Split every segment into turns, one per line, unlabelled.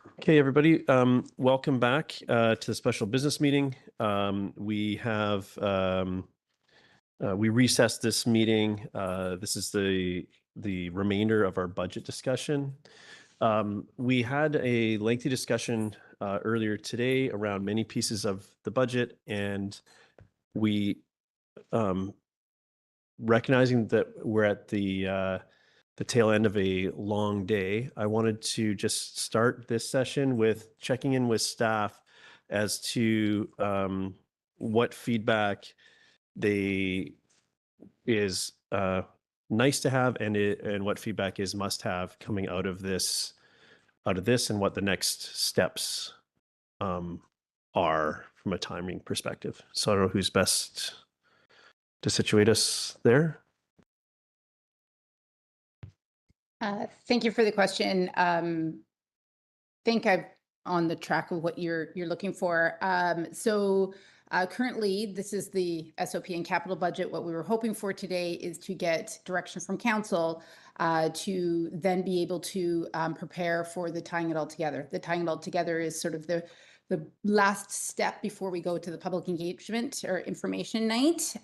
Okay, everybody, welcome back to the special business meeting. We recessed this meeting. This is the remainder of our budget discussion. We had a lengthy discussion earlier today around many pieces of the budget, and we recognizing that we're at the tail end of a long day, I wanted to just start this session with checking in with staff as to what feedback they is nice to have and what feedback is must have coming out of this and what the next steps are from a timing perspective. So I don't know who's best to situate us there.
Thank you for the question. Think I'm on the track of what you're looking for. Currently, this is the SOP and capital budget. What we were hoping for today is to get direction from council to then be able to prepare for the tying it all together. The tying it all together is sort of the last step before we go to the public engagement or information night.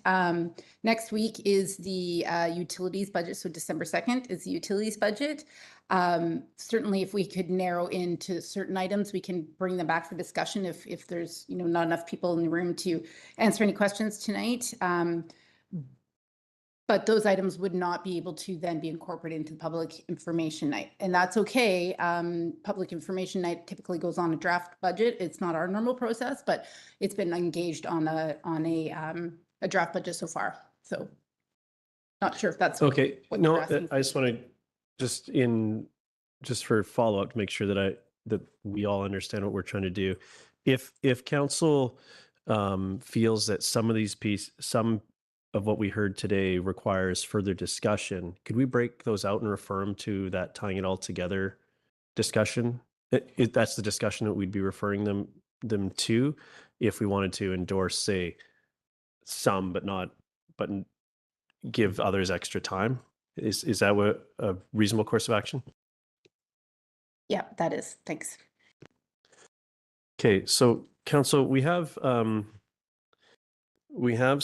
Next week is the utilities budget. So December 2nd is the utilities budget. Certainly if we could narrow into certain items, we can bring them back for discussion if there's not enough people in the room to answer any questions tonight. But those items would not be able to then be incorporated into the public information night. And that's okay. Public information night typically goes on a draft budget. It's not our normal process, but it's been engaged on a draft budget so far. So not sure if that's
okay. No, I just want to just for follow-up to make sure that we all understand what we're trying to do. If council feels that some of what we heard today requires further discussion, could we break those out and refer them to that tying it all together discussion? That's the discussion that we'd be referring them to if we wanted to endorse, say, some, but give others extra time. Is that a reasonable course of action?
Yeah, that is. Thanks.
Okay, so council, we have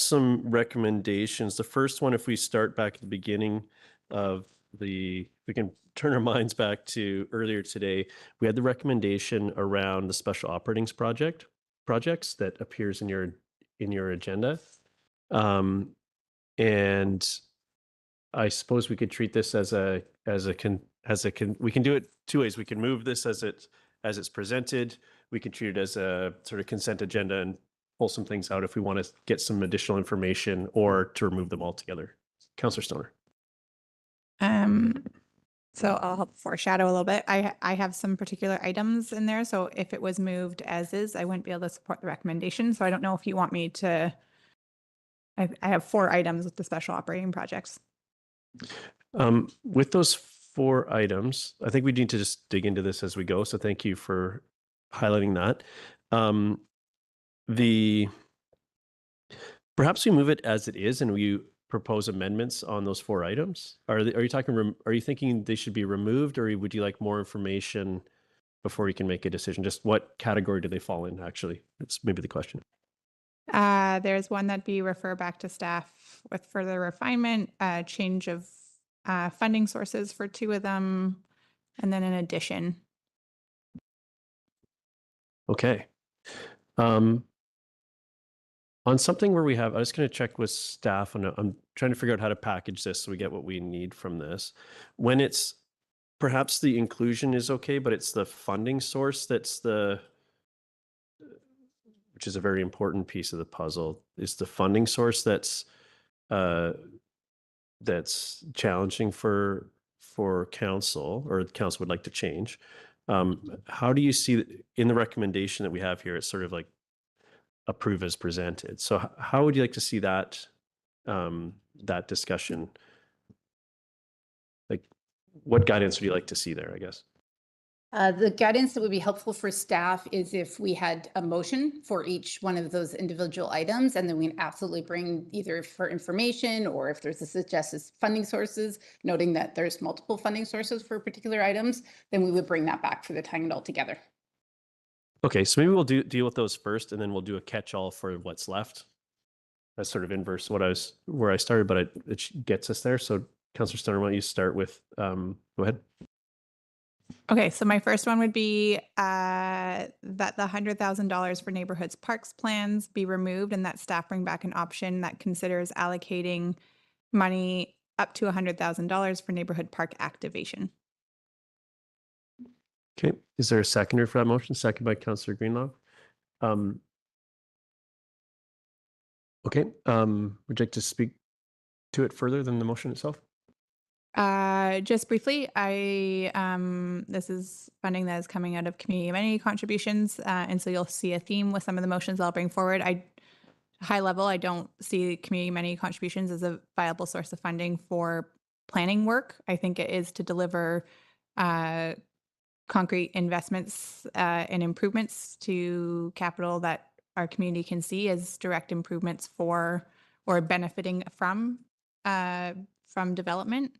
some recommendations. The first one, if we start back at the beginning we can turn our minds back to earlier today, we had the recommendation around the special operating projects that appears in your agenda. And I suppose we could treat this we can do it two ways. We can move this as it's presented. We can treat it as a sort of consent agenda and pull some things out if we want to get some additional information, or to remove them altogether. Councillor Stoner.
So I'll help foreshadow a little bit. I have some particular items in there. So if it was moved as is, I wouldn't be able to support the recommendation. So I don't know if you want me to. I have 4 items with the special operating projects.
With those 4 items, I think we need to just dig into this as we go. So thank you for highlighting that. Perhaps we move it as it is and we propose amendments on those 4 items. Are you thinking they should be removed, or would you like more information before you can make a decision? Just what category do they fall in, actually? That's maybe the question.
There's one that be refer back to staff with further refinement, change of funding sources for 2 of them, and then an addition.
Okay. On something where I'm just going to check with staff, and I'm trying to figure out how to package this so we get what we need from this. When it's perhaps the inclusion is okay, but it's the funding source which is a very important piece of the puzzle. Is the funding source that's challenging for council, or council would like to change. How do you see in the recommendation that we have here? It's sort of like approve as presented. So how would you like to see that discussion? Like, what guidance would you like to see there, I guess?
The guidance that would be helpful for staff is if we had a motion for each one of those individual items, and then we can absolutely bring either for information or if there's a suggested funding sources, noting that there's multiple funding sources for particular items, then we would bring that back for the tying it all together.
Okay, so maybe we'll deal with those first, and then we'll do a catch-all for what's left. That's sort of inverse where I started, but it gets us there. So, Councillor Stoner, why don't you start with? Go ahead.
Okay, so my first one would be that the $100,000 for neighborhoods parks plans be removed, and that staff bring back an option that considers allocating money up to $100,000 for neighborhood park activation.
Okay, is there a seconder for that motion? Second by Councillor Greenlaw. Okay, would you like to speak to it further than the motion itself?
Just briefly, this is funding that is coming out of community amenity contributions, and so you'll see a theme with some of the motions I'll bring forward. High level, I don't see community amenity contributions as a viable source of funding for planning work. I think it is to deliver concrete investments and improvements to capital that our community can see as direct improvements for or benefiting from development.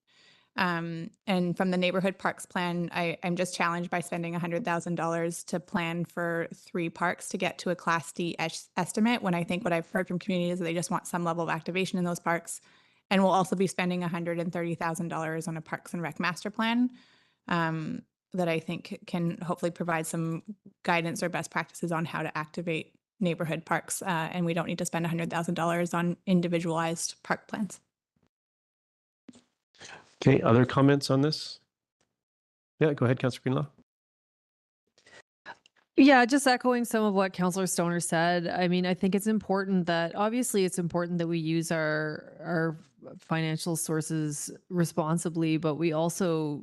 And from the neighborhood parks plan, I'm just challenged by spending $100,000 to plan for 3 parks to get to a Class D estimate, when I think what I've heard from communities is they just want some level of activation in those parks. And we'll also be spending $130,000 on a Parks and Rec master plan that I think can hopefully provide some guidance or best practices on how to activate neighborhood parks. And we don't need to spend $100,000 on individualized park plans.
Okay, other comments on this? Yeah, go ahead, Councillor Greenlaw.
Yeah, just echoing some of what Councillor Stoner said. I mean, I think it's important that we use our financial sources responsibly, but we also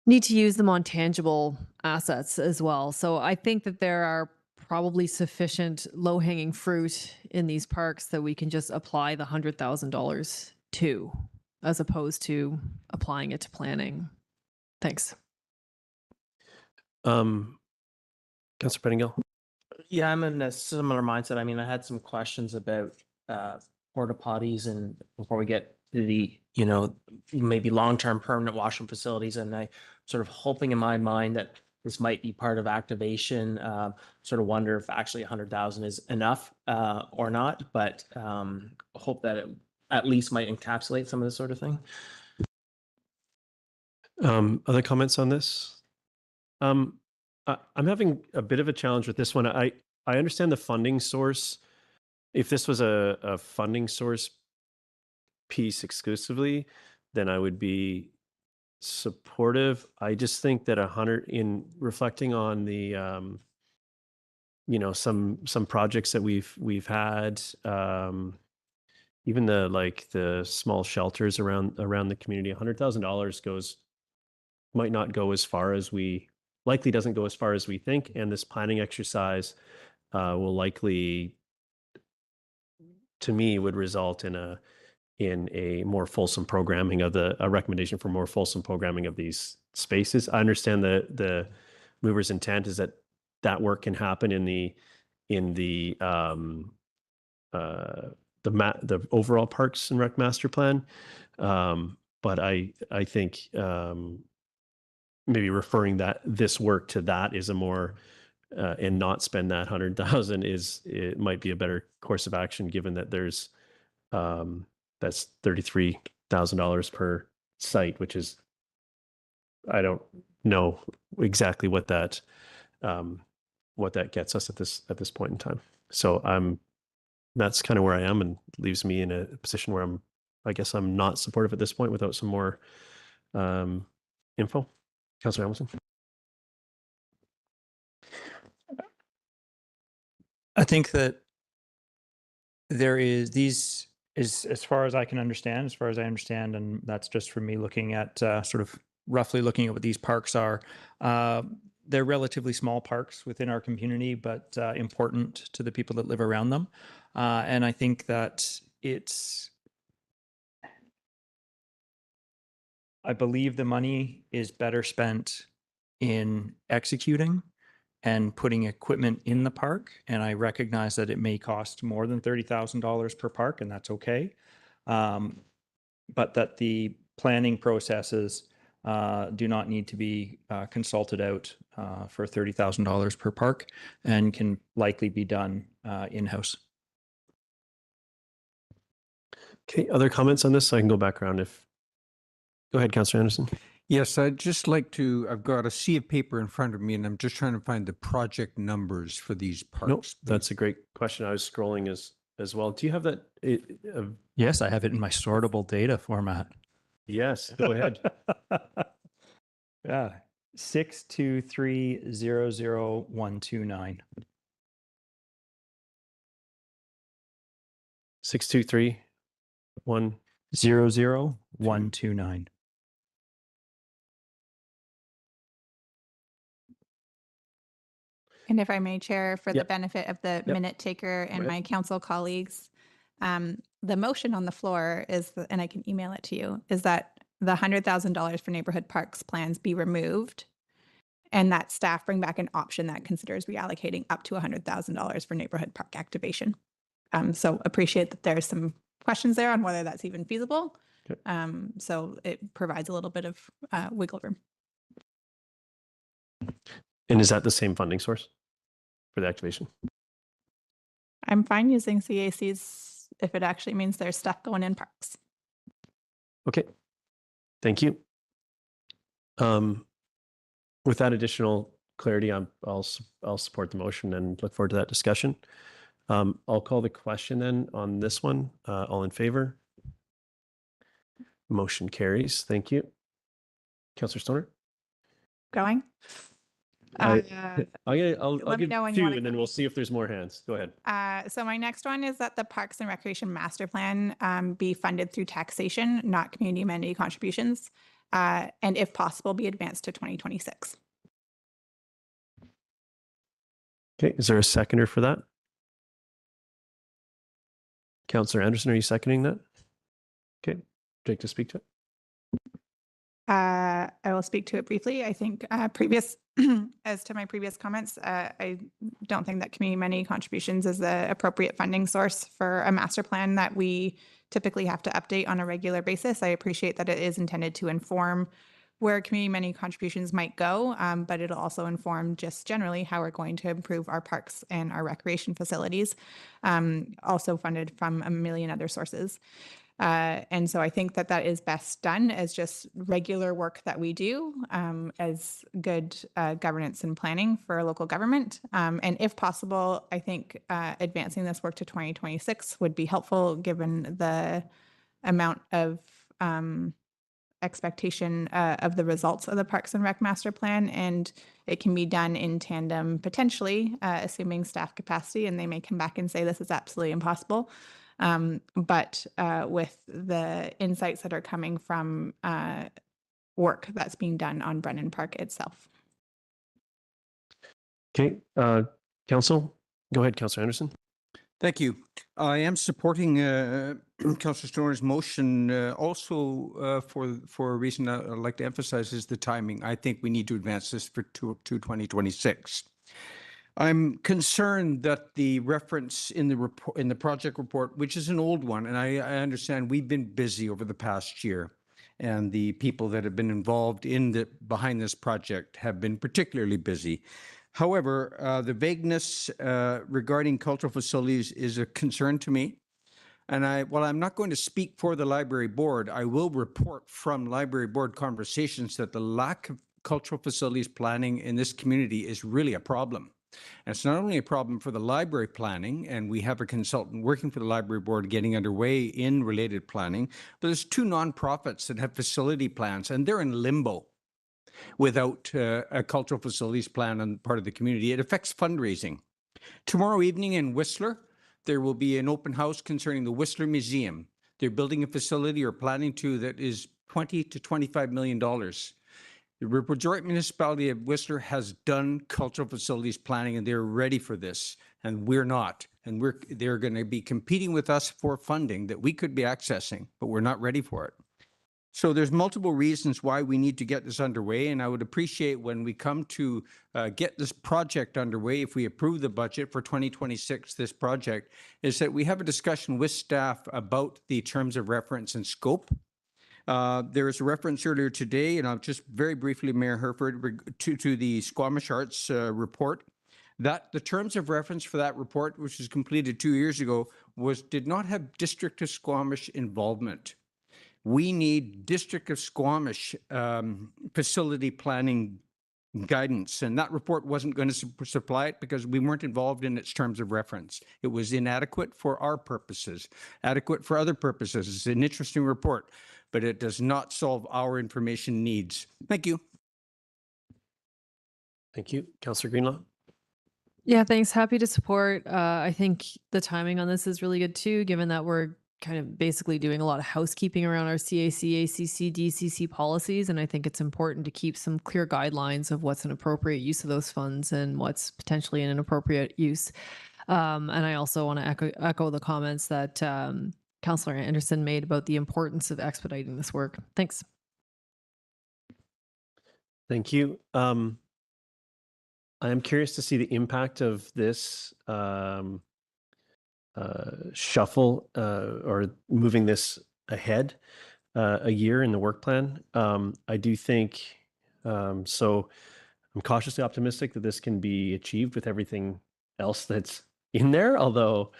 need to use them on tangible assets as well. So I think that there are probably sufficient low-hanging fruit in these parks that we can just apply the $100,000 to, as opposed to applying it to planning. Thanks.
Councillor Pettingill.
Yeah, I'm in a similar mindset. I mean, I had some questions about porta potties, and before we get to the, maybe long-term permanent washroom facilities, and I sort of hoping in my mind that this might be part of activation. Sort of wonder if actually 100,000 is enough or not, but hope that it at least might encapsulate some of this sort of thing.
Other comments on this? I'm having a bit of a challenge with this one. I understand the funding source. If this was a funding source piece exclusively, then I would be supportive. I just think that 100, in reflecting on the some projects that we've had, even the small shelters around the community, $100,000 might not go as far as likely doesn't go as far as we think, and this planning exercise will likely, to me, would result in a more fulsome programming of a recommendation for more fulsome programming of these spaces. I understand the mover's intent is that work can happen in the overall Parks and Rec master plan, but I think maybe referring this work to that is a more and not spend that 100,000 it might be a better course of action, given that there's that's $33,000 per site, which is, I don't know exactly what that gets us at this point in time. So that's kind of where I am, and leaves me in a position where I guess I'm not supportive at this point without some more info. Councillor Hamilton.
I think that there is as far as I understand, and that's just from me looking at sort of roughly looking at what these parks are. They're relatively small parks within our community, but important to the people that live around them. And I think that it's I believe the money is better spent in executing and putting equipment in the park. And I recognize that it may cost more than $30,000 per park, and that's okay. But that the planning processes do not need to be consulted out for $30,000 per park and can likely be done in-house.
Okay, other comments on this? I can go back around if. Go ahead, Councillor Anderson.
Yes, I'd just like to, I've got a sheet of paper in front of me and I'm just trying to find the project numbers for these parks.
Nope, that's a great question. I was scrolling as well. Do you have that?
Yes, I have it in my sortable data format.
Yes, go ahead.
Yeah, 623-00129.
623-1.
00129.
And if I may, Chair, for the
Yep.
benefit of the minute taker and
ahead.
my council colleagues, the motion on the floor is, and I can email it to you, is that the $100,000 for neighborhood parks plans be removed, and that staff bring back an option that considers reallocating up to $100,000 for neighborhood park activation. So appreciate that there's some questions there on whether that's even feasible.
Okay.
So it provides a little bit of wiggle room.
And is that the same funding source for the activation?
I'm fine using CACs if it actually means there's stuff going in parks.
Okay, thank you. With that additional clarity, I'll support the motion and look forward to that discussion. I'll call the question then on this one. All in favor? Motion carries. Thank you. Councillor Stoner?
Going?
I'll
let me
give
know when you
two
wanna
and then
go.
we'll see if there's more hands. Go ahead.
So my next one is that the Parks and Recreation Master Plan be funded through taxation, not community amenity contributions, and if possible, be advanced to 2026.
Okay, is there a seconder for that? Councillor Anderson, are you seconding that? Okay, Jake to speak to it.
I will speak to it briefly. I think as to my previous comments, I don't think that community amenity contributions is the appropriate funding source for a master plan that we typically have to update on a regular basis. I appreciate that it is intended to inform where community amenity contributions might go, but it'll also inform just generally how we're going to improve our parks and our recreation facilities, also funded from a million other sources. And so I think that that is best done as just regular work that we do as good governance and planning for a local government. And if possible, I think advancing this work to 2026 would be helpful given the amount of expectation of the results of the Parks and Rec Master Plan. And it can be done in tandem, potentially, assuming staff capacity, and they may come back and say this is absolutely impossible. But with the insights that are coming from work that's being done on Brennan Park itself.
Okay, Council, go ahead, Councillor Anderson.
Thank you. I am supporting Councillor Stoner's motion also for a reason I'd like to emphasize is the timing. I think we need to advance this to 2026. I'm concerned that the reference in the report, in the project report, which is an old one, and I understand we've been busy over the past year, and the people that have been involved in behind this project have been particularly busy. However, the vagueness regarding cultural facilities is a concern to me. And while I'm not going to speak for the library board, I will report from library board conversations that the lack of cultural facilities planning in this community is really a problem. And it's not only a problem for the library planning, and we have a consultant working for the library board getting underway in related planning, but there's two nonprofits that have facility plans, and they're in limbo without a cultural facilities plan on part of the community. It affects fundraising. Tomorrow evening in Whistler, there will be an open house concerning the Whistler Museum. They're building a facility or planning to that is $20 to $25 million. The Majority Municipality of Whistler has done cultural facilities planning and they're ready for this, and we're not. And they're going to be competing with us for funding that we could be accessing, but we're not ready for it. So there's multiple reasons why we need to get this underway, and I would appreciate when we come to get this project underway, if we approve the budget for 2026, this project, is that we have a discussion with staff about the terms of reference and scope. There was a reference earlier today, and I'll just very briefly, Mayor Herford, to the Squamish Arts report, that the terms of reference for that report, which was completed 2 years ago, did not have District of Squamish involvement. We need District of Squamish facility planning guidance, and that report wasn't going to supply it because we weren't involved in its terms of reference. It was inadequate for our purposes, adequate for other purposes. It's an interesting report, but it does not solve our information needs. Thank you.
Thank you. Councillor Greenlaw?
Yeah, thanks. Happy to support. I think the timing on this is really good too, given that we're kind of basically doing a lot of housekeeping around our CAC, ACC, DCC policies. And I think it's important to keep some clear guidelines of what's an appropriate use of those funds and what's potentially an inappropriate use. And I also want to echo the comments that Councillor Anderson made about the importance of expediting this work. Thanks.
Thank you. I am curious to see the impact of this shuffle or moving this ahead a year in the work plan. I do think so. I'm cautiously optimistic that this can be achieved with everything else that's in there, although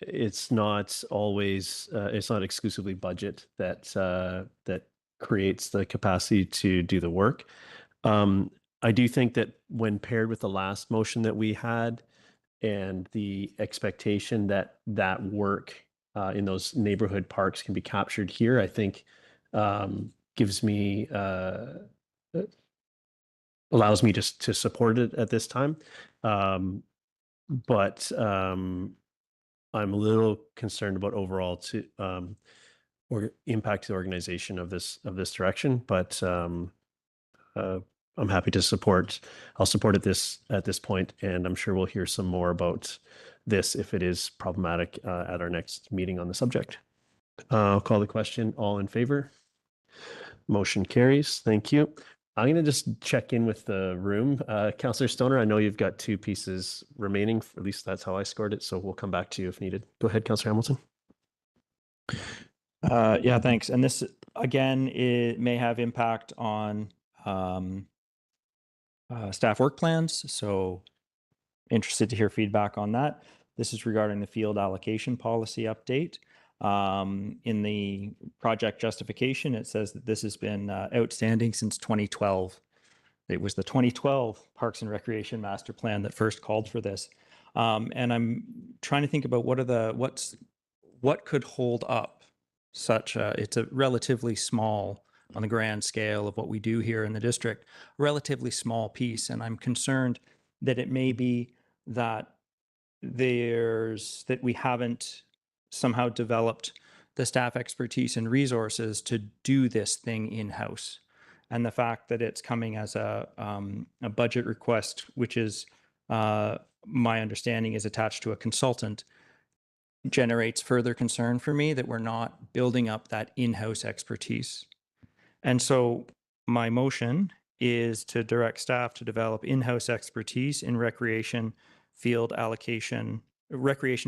it's not always it's not exclusively budget that that creates the capacity to do the work. I do think that when paired with the last motion that we had and the expectation that that work in those neighborhood parks can be captured here, I think gives me allows me to support it at this time. But I'm a little concerned about overall or impact to the organization of this direction. But I'm happy to support. I'll support it at this point, and I'm sure we'll hear some more about this if it is problematic at our next meeting on the subject. I'll call the question. All in favor? Motion carries. Thank you. I'm going to just check in with the room. Councillor Stoner, I know you've got 2 pieces remaining. At least that's how I scored it. So we'll come back to you if needed. Go ahead, Councillor Hamilton.
Yeah, thanks. And this, again, it may have impact on staff work plans. So interested to hear feedback on that. This is regarding the field allocation policy update. In the project justification, it says that this has been outstanding since 2012. It was the 2012 Parks and Recreation Master Plan that first called for this. And I'm trying to think about what could hold up such it's a relatively small, on the grand scale of what we do here in the district, relatively small piece. And I'm concerned that it may be that we haven't somehow developed the staff expertise and resources to do this thing in-house. And the fact that it's coming as a budget request, which is, my understanding, is attached to a consultant, generates further concern for me that we're not building up that in-house expertise. And so my motion is to direct staff to develop in-house expertise in recreation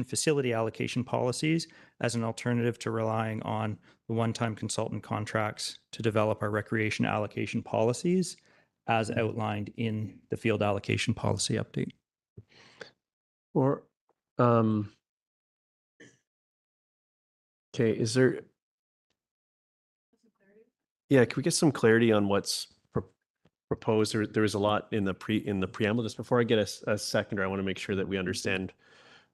facility allocation policies as an alternative to relying on the one-time consultant contracts to develop our recreation allocation policies as outlined in the field allocation policy update.
Or, okay, is there, yeah, can we get some clarity on what's proposed? There was a lot in the preamble. Just before I get a seconder, I want to make sure that we understand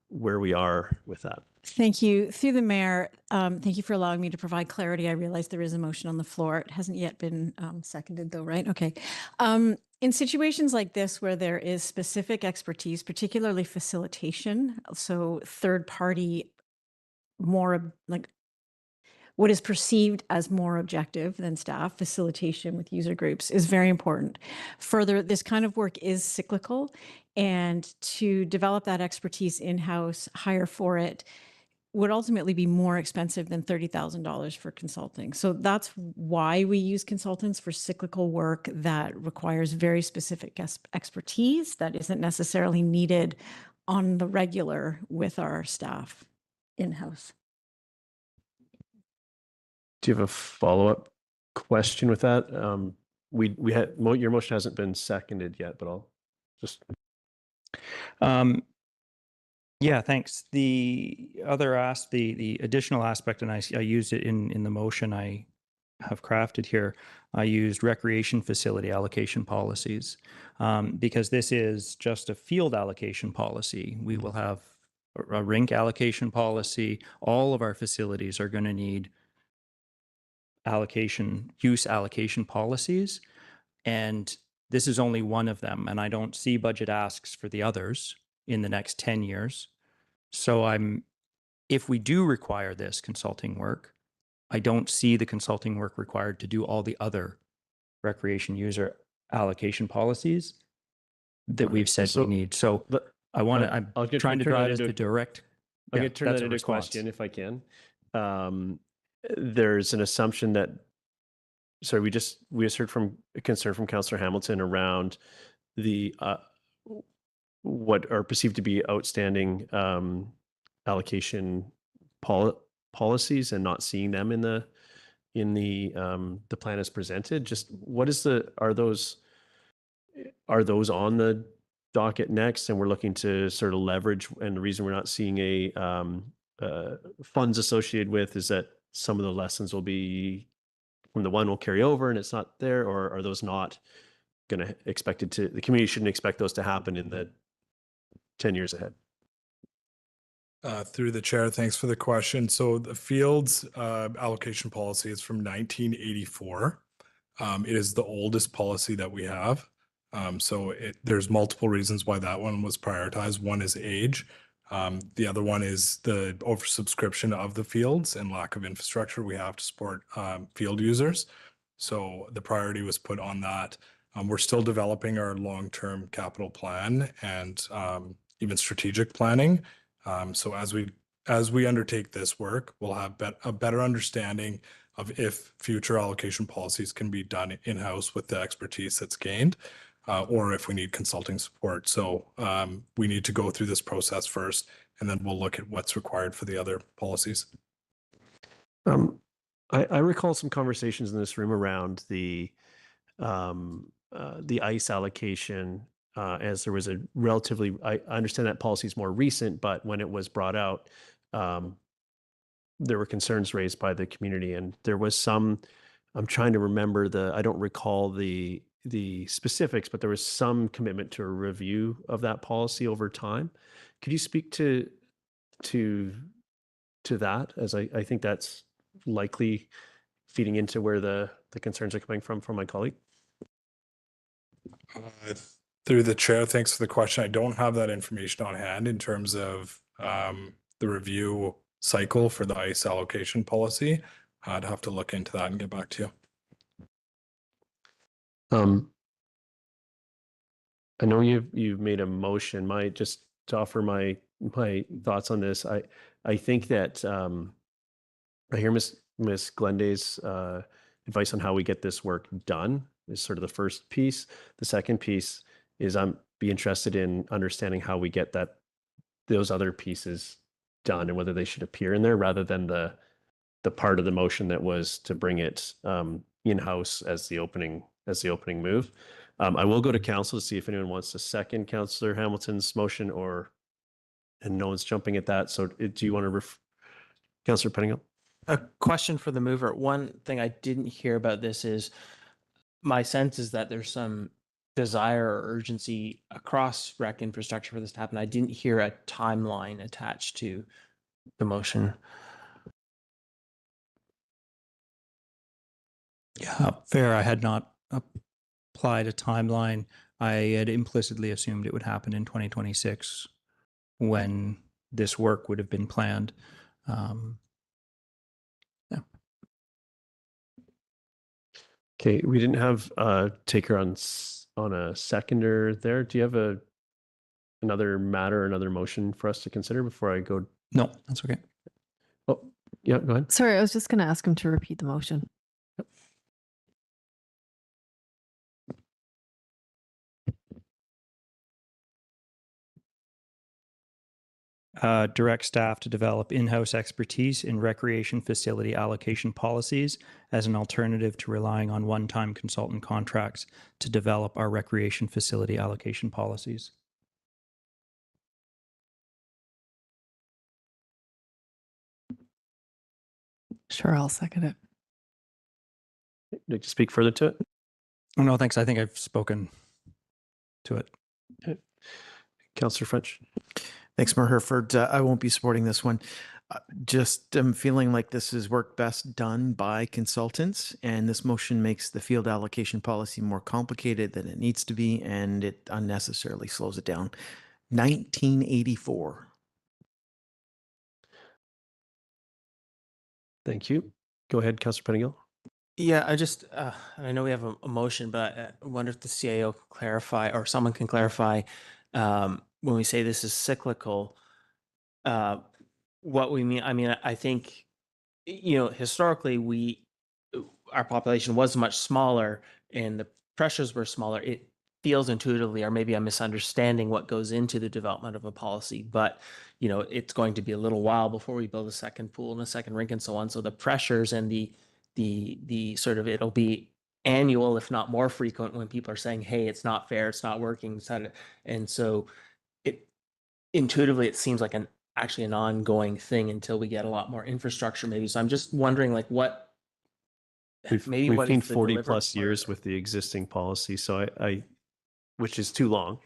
where we are with that.
Thank you. Through the mayor, thank you for allowing me to provide clarity. I realize there is a motion on the floor. It hasn't yet been seconded though, right? Okay. In situations like this where there is specific expertise, particularly facilitation, so third party, more like what is perceived as more objective than staff, facilitation with user groups is very important. Further, this kind of work is cyclical, and to develop that expertise in-house, hire for it, would ultimately be more expensive than $30,000 for consulting. So that's why we use consultants for cyclical work that requires very specific expertise that isn't necessarily needed on the regular with our staff in-house.
Do you have a follow-up question with that? We had your motion hasn't been seconded yet, but I'll just.
Yeah, thanks. The other the additional aspect, and I used it in the motion I have crafted here. I used recreation facility allocation policies because this is just a field allocation policy. We will have a rink allocation policy. All of our facilities are going to need use allocation policies, and this is only one of them. And I don't see budget asks for the others in the next 10 years. So if we do require this consulting work, I don't see the consulting work required to do all the other recreation user allocation policies that we've said we need. So I'm trying to drive us to direct.
I'll get turn that into a question if I can. There's an assumption that, sorry, we just heard from a concern from Councillor Hamilton around the what are perceived to be outstanding allocation policies and not seeing them in the plan as presented. Just what is are those on the docket next, and we're looking to sort of leverage, and the reason we're not seeing funds associated with is that some of the lessons will be from the one will carry over and it's not there, or are those not going to the community shouldn't expect those to happen in the 10 years ahead?
Through the chair, thanks for the question. So the field's allocation policy is from 1984. It is the oldest policy that we have. There's multiple reasons why that one was prioritized. One is age. The other one is the oversubscription of the fields and lack of infrastructure. We have to support field users. So the priority was put on that. We're still developing our long-term capital plan and even strategic planning. So as we undertake this work, we'll have a better understanding of if future allocation policies can be done in-house with the expertise that's gained, or if we need consulting support. So we need to go through this process first, and then we'll look at what's required for the other policies.
I recall some conversations in this room around the ICE allocation, as there was a relatively, I understand that policy is more recent, but when it was brought out, there were concerns raised by the community, and there was some, I'm trying to remember I don't recall the specifics, but there was some commitment to a review of that policy over time. Could you speak to that, as I think that's likely feeding into where the concerns are coming from my colleague?
Through the chair, thanks for the question. I don't have that information on hand in terms of the review cycle for the ICE allocation policy. I'd have to look into that and get back to you.
I know you've made a motion. Just to offer my thoughts on this, I think that I hear Miss Glenday's advice on how we get this work done is sort of the first piece. The second piece is I'm be interested in understanding how we get those other pieces done and whether they should appear in there rather than the part of the motion that was to bring it in-house as the opening move. I will go to council to see if anyone wants to second Councillor Hamilton's motion, and no one's jumping at that. So do you want to Councillor Pettingill?
A question for the mover. One thing I didn't hear about this is my sense is that there's some desire or urgency across rec infrastructure for this to happen. I didn't hear a timeline attached to the motion.
Yeah, fair. I had not applied a timeline. I had implicitly assumed it would happen in 2026 when this work would have been planned. Yeah.
Okay, we didn't have Taker on a seconder there. Do you have another matter, another motion for us to consider before I go?
No, that's okay.
Yeah, go ahead.
Sorry, I was just going to ask him to repeat the motion.
Direct staff to develop in-house expertise in recreation facility allocation policies as an alternative to relying on one-time consultant contracts to develop our recreation facility allocation policies.
Sure, I'll second it.
Would you like to speak further to it?
Oh, no, thanks. I think I've spoken to it.
Okay. Councillor French.
Thanks, Mayor Herford. I won't be supporting this one. Just feeling like this is work best done by consultants, and this motion makes the field allocation policy more complicated than it needs to be, and it unnecessarily slows it down. 1984.
Thank you. Go ahead, Councillor Pettingill.
Yeah, I know we have a motion, but I wonder if the CIO can clarify, or someone can clarify, when we say this is cyclical, what we mean. I mean, I think, historically our population was much smaller and the pressures were smaller. It feels intuitively, or maybe I'm misunderstanding what goes into the development of a policy, but it's going to be a little while before we build a second pool and a second rink and so on. So the pressures and the sort of, it'll be annual, if not more frequent, when people are saying, hey, it's not fair, it's not working, etc. And so intuitively it seems like actually an ongoing thing until we get a lot more infrastructure maybe. So I'm just wondering, like,
We've
what
been
is the
40
deliberate
plus years
part?
with the existing policy, so I which is too long.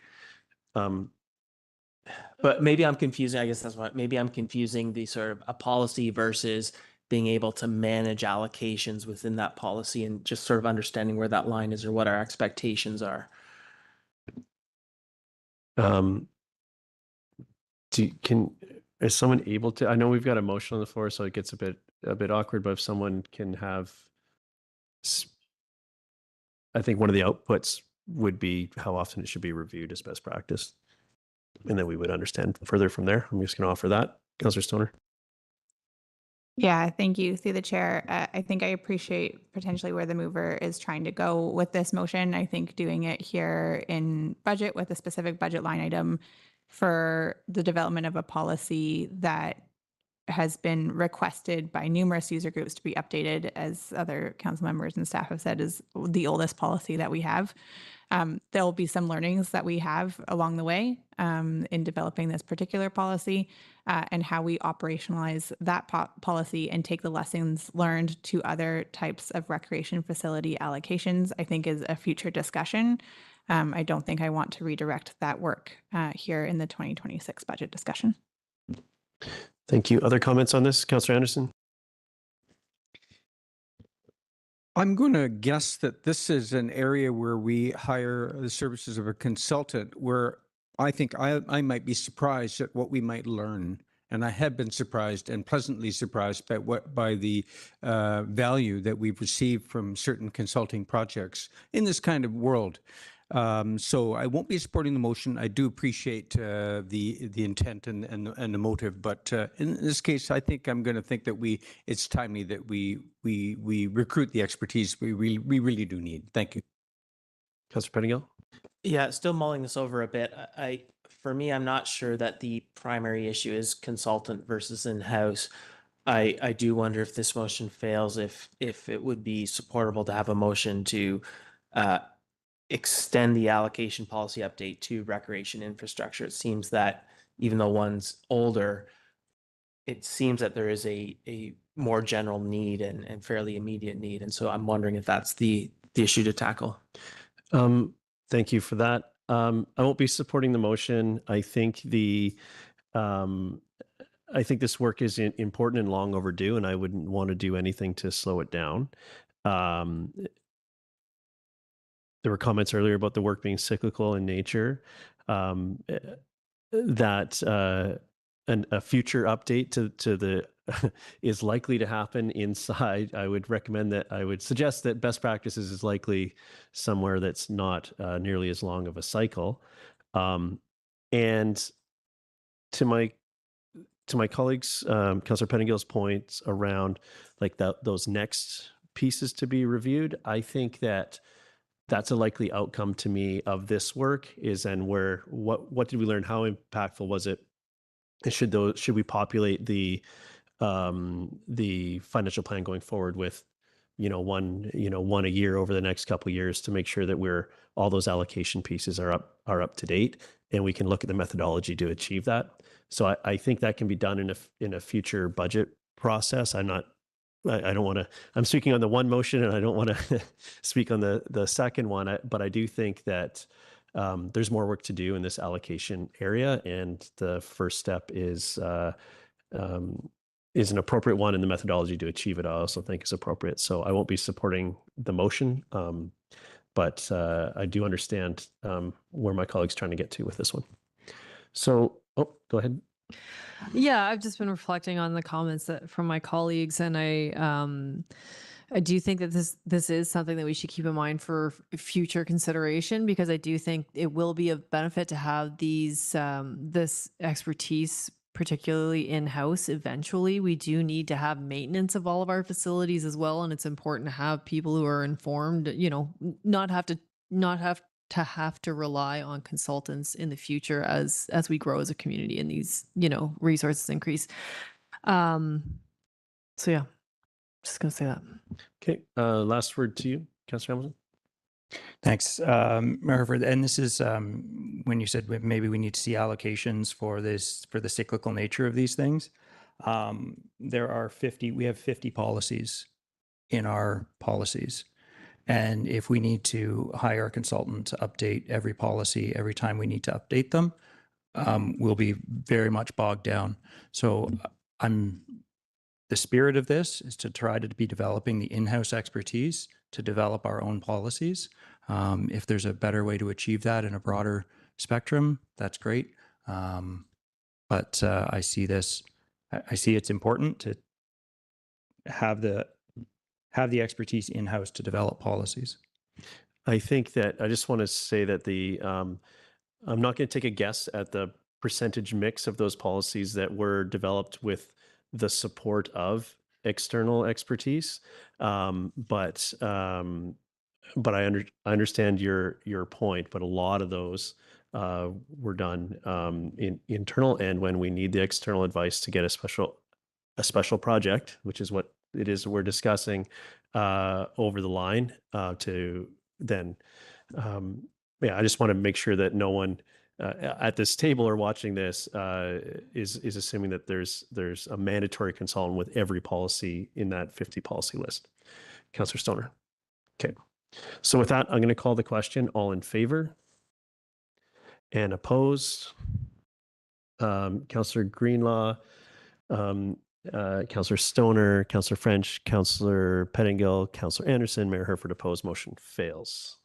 But maybe I'm confusing, I guess that's what, maybe I'm confusing the sort of a policy versus being able to manage allocations within that policy, and just sort of understanding where that line is or what our expectations are.
Is someone able to, I know we've got a motion on the floor, so it gets a bit awkward, but if someone can have, I think one of the outputs would be how often it should be reviewed as best practice. And then we would understand further from there. I'm just going to offer that. Councillor Stoner.
Yeah, thank you. Through the chair, I think I appreciate potentially where the mover is trying to go with this motion. I think doing it here in budget with a specific budget line item for the development of a policy that has been requested by numerous user groups to be updated, as other council members and staff have said, is the oldest policy that we have. There will be some learnings that we have along the way in developing this particular policy, and how we operationalize that policy and take the lessons learned to other types of recreation facility allocations, I think is a future discussion. I don't think I want to redirect that work here in the 2026 budget discussion.
Thank you. Other comments on this? Councillor Anderson?
I'm going to guess that this is an area where we hire the services of a consultant, where I think I might be surprised at what we might learn. And I have been surprised and pleasantly surprised by the value that we've received from certain consulting projects in this kind of world. So I won't be supporting the motion. I do appreciate the intent and the motive, but in this case, I think I'm going to think that it's timely that we recruit the expertise we really do need. Thank you.
Councillor Pettingill?
Yeah, still mulling this over a bit. For me, I'm not sure that the primary issue is consultant versus in-house. I do wonder if this motion fails, if it would be supportable to have a motion to extend the allocation policy update to recreation infrastructure. It seems that even though one's older, it seems that there is a more general need and fairly immediate need. And so I'm wondering if that's the issue to tackle.
Thank you for that. I won't be supporting the motion. I think this work is important and long overdue, and I wouldn't want to do anything to slow it down. There were comments earlier about the work being cyclical in nature. That a future update to the is likely to happen inside. I would suggest that best practices is likely somewhere that's not nearly as long of a cycle. And to my to my colleagues, Councillor Pettingill's points around like those next pieces to be reviewed, I think that that's a likely outcome to me of this work is, and where, what did we learn? How impactful was it? And should we populate the financial plan going forward with, one a year over the next couple of years to make sure that all those allocation pieces are up to date, and we can look at the methodology to achieve that. So I think that can be done in a future budget process. I don't want to, I'm speaking on the one motion and I don't want to speak on the second one, but I do think that there's more work to do in this allocation area. And the first step is an appropriate one, and the methodology to achieve it I also think is appropriate. So I won't be supporting the motion, but I do understand where my colleague's trying to get to with this one. So, go ahead.
Yeah, I've just been reflecting on the comments from my colleagues, and I do think that this is something that we should keep in mind for future consideration, because I do think it will be of benefit to have this expertise, particularly in-house. Eventually, we do need to have maintenance of all of our facilities as well, and it's important to have people who are informed. Not have to rely on consultants in the future as we grow as a community and these resources increase. So yeah, just gonna say that.
Okay, last word to you, Councillor Hamilton.
Thanks, Mayor Herford. And this is when you said maybe we need to see allocations for the cyclical nature of these things. We have 50 policies in our policies. And if we need to hire a consultant to update every policy every time we need to update them, we'll be very much bogged down. So the spirit of this is to try to be developing the in-house expertise to develop our own policies. If there's a better way to achieve that in a broader spectrum, that's great. But I see it's important to have the expertise in-house to develop policies.
I think that I just want to say that I'm not going to take a guess at the percentage mix of those policies that were developed with the support of external expertise. But I understand your point, but a lot of those were done in internal, and when we need the external advice to get a special project, which is what it is we're discussing, over the line to then, I just want to make sure that no one at this table or watching this is assuming that there's a mandatory consultant with every policy in that 50 policy list. Councillor Stoner. Okay. So with that, I'm going to call the question. All in favor and opposed? Councillor Greenlaw, Councillor Stoner, Councillor French, Councillor Pettingill, Councillor Anderson, Mayor Herford opposed. Motion fails.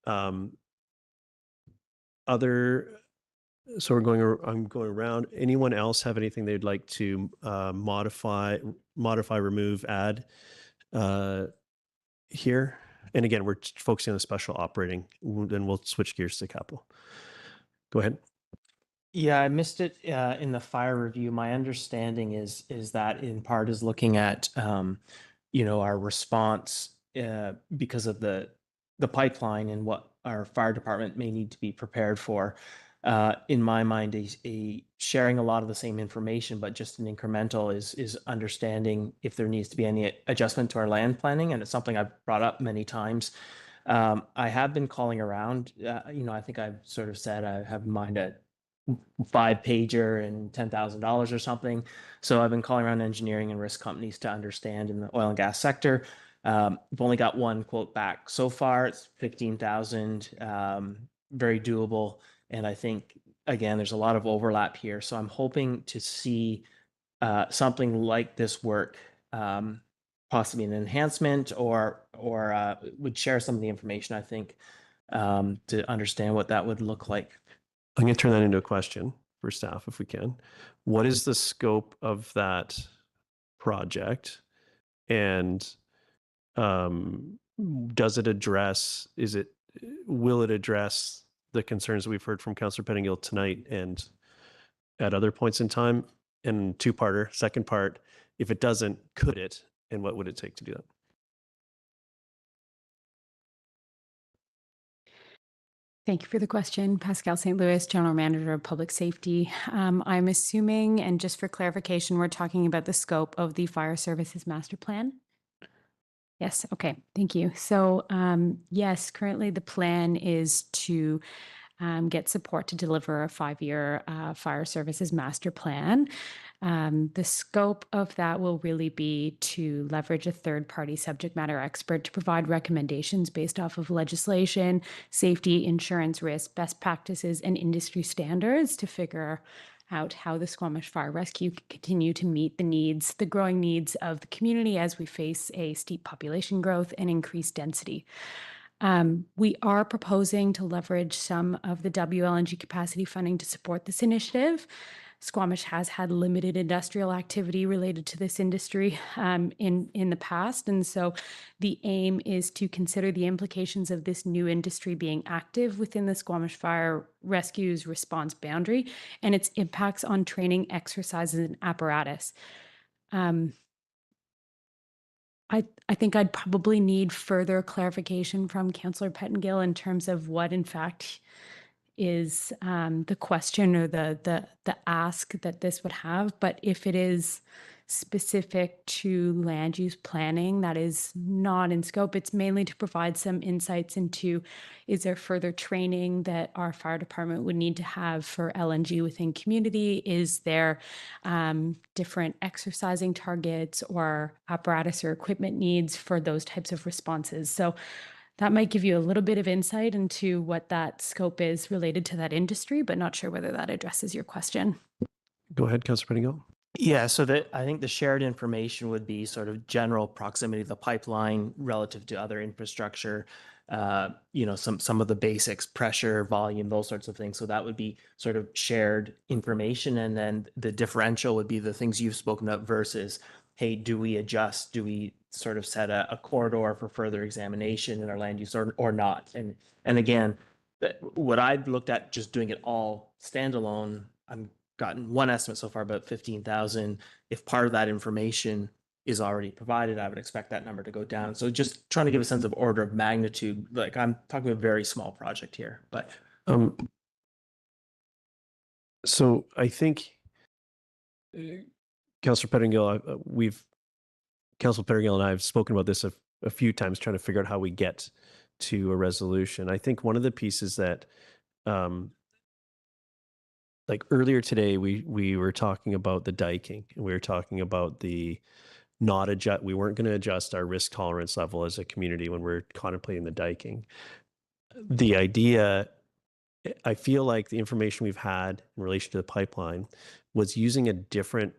So I'm going around. Anyone else have anything they'd like to modify, remove, add here? And again, we're focusing on the special operating, then we'll switch gears to capital. Go ahead.
Yeah, I missed it in the fire review. My understanding is that in part is looking at our response because of the pipeline and what our fire department may need to be prepared for. In my mind, a sharing a lot of the same information, but just an incremental is understanding if there needs to be any adjustment to our land planning, and it's something I've brought up many times. I have been calling around. I think I've sort of said I have in mind a 5-pager and $10,000 or something. So I've been calling around engineering and risk companies to understand in the oil and gas sector. We've only got one quote back so far. It's 15,000, very doable. And I think, again, there's a lot of overlap here. So I'm hoping to see something like this work, possibly an enhancement or would share some of the information, I think, to understand what that would look like.
I'm going to turn that into a question for staff if we can. What is the scope of that project? And does it address, will it address the concerns that we've heard from Councillor Pettingill tonight and at other points in time? And two-parter, second part, if it doesn't, could it? And what would it take to do that?
Thank you for the question. Pascal St. Louis, General Manager of Public Safety. I'm assuming, and just for clarification, we're talking about the scope of the Fire Services Master Plan? Yes, okay, thank you. So yes, currently the plan is to get support to deliver a 5-year Fire Services Master Plan. The scope of that will really be to leverage a third-party subject matter expert to provide recommendations based off of legislation, safety, insurance risk, best practices, and industry standards to figure out how the Squamish Fire Rescue can continue to meet the needs, the growing needs of the community as we face a steep population growth and increased density. We are proposing to leverage some of the WLNG capacity funding to support this initiative. Squamish has had limited industrial activity related to this industry in the past. And so the aim is to consider the implications of this new industry being active within the Squamish Fire Rescue's response boundary and its impacts on training, exercises, and apparatus. I think I'd probably need further clarification from Councillor Pettengill in terms of what in fact is the question or the ask that this would have. But if it is specific to land use planning, that is not in scope. It's mainly to provide some insights into, is there further training that our fire department would need to have for LNG within community? Is there different exercising targets or apparatus or equipment needs for those types of responses? So that might give you a little bit of insight into what that scope is related to that industry, but not sure whether that addresses your question.
Go ahead, Councillor Pettengill.
Yeah, so I think the shared information would be sort of general proximity of the pipeline relative to other infrastructure, some of the basics, pressure, volume, those sorts of things. So that would be sort of shared information. And then the differential would be the things you've spoken about versus, hey, do we adjust? Do we sort of set a corridor for further examination in our land use or not? And again, what I've looked at just doing it all standalone, I'm gotten one estimate so far, about 15,000. If part of that information is already provided, I would expect that number to go down. So just trying to give a sense of order of magnitude, like I'm talking about a very small project here, but.
So I think Councillor Pettengill, Councillor Pettengill and I have spoken about this a few times, trying to figure out how we get to a resolution. I think one of the pieces that like earlier today, we were talking about the diking, and we were talking about we weren't going to adjust our risk tolerance level as a community when we're contemplating the diking. The idea, I feel like the information we've had in relation to the pipeline was using a different,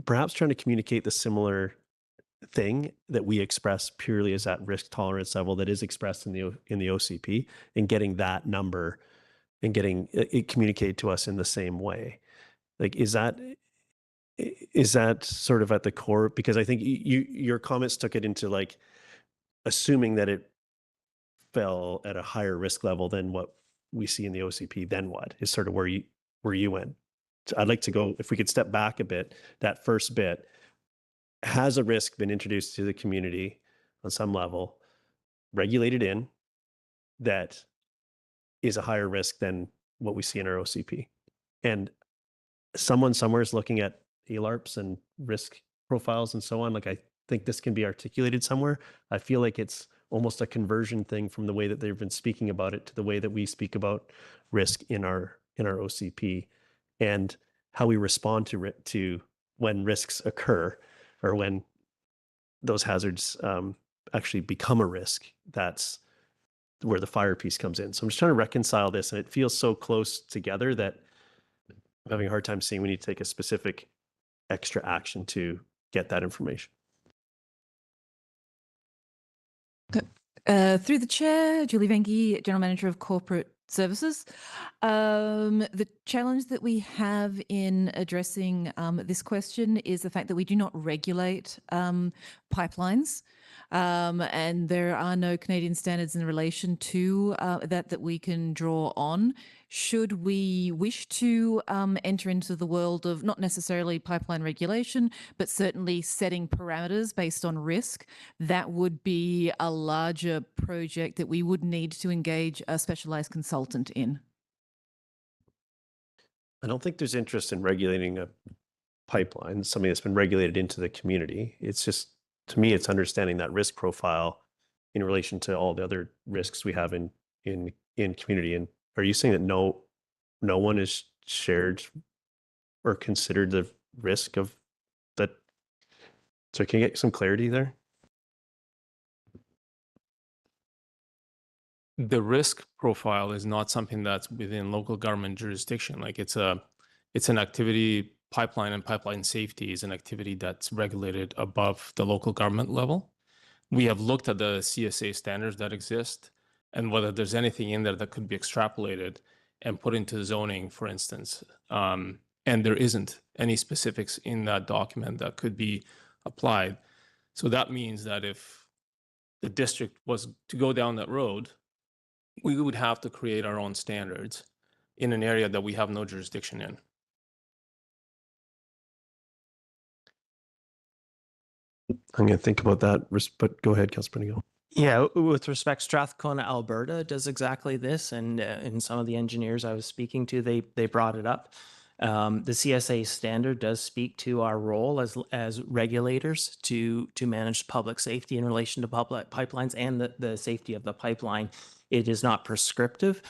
perhaps trying to communicate the similar thing that we express purely as that risk tolerance level that is expressed in the OCP, and getting that number and getting it communicated to us in the same way. Like, is that sort of at the core? Because I think your comments took it into like assuming that it fell at a higher risk level than what we see in the OCP. Then what is sort of where you went? So I'd like to go, if we could step back a bit, that first bit. Has a risk been introduced to the community on some level, regulated in, that is a higher risk than what we see in our OCP? And someone somewhere is looking at ELARPs and risk profiles and so on. Like, I think this can be articulated somewhere. I feel like it's almost a conversion thing from the way that they've been speaking about it to the way that we speak about risk in our OCP, and how we respond to when risks occur, or when those hazards actually become a risk. That's where the fire piece comes in. So I'm just trying to reconcile this, and it feels so close together that I'm having a hard time seeing we need to take a specific extra action to get that information.
Through the chair, Julie Venke, General Manager of Corporate Services. The challenge that we have in addressing this question is the fact that we do not regulate pipelines. and there are no Canadian standards in relation to that we can draw on. Should we wish to enter into the world of not necessarily pipeline regulation, but certainly setting parameters based on risk, that would be a larger project that we would need to engage a specialized consultant in.
I don't think there's interest in regulating a pipeline, something that's been regulated into the community. It's just, to me, it's understanding that risk profile in relation to all the other risks we have in community. And are you saying that no one is shared or considered the risk of that? So can you get some clarity there?
The risk profile is not something that's within local government jurisdiction. Like it's an activity, pipeline and pipeline safety is an activity that's regulated above the local government level. We have looked at the CSA standards that exist and whether there's anything in there that could be extrapolated and put into zoning, for instance. And there isn't any specifics in that document that could be applied. So that means that if the district was to go down that road, we would have to create our own standards in an area that we have no jurisdiction in.
I'm going to think about that, but go ahead, Councilor Prendergast.
Yeah, with respect, Strathcona, Alberta does exactly this, and some of the engineers I was speaking to, they brought it up. The CSA standard does speak to our role as regulators to manage public safety in relation to public pipelines and the safety of the pipeline. It is not prescriptive.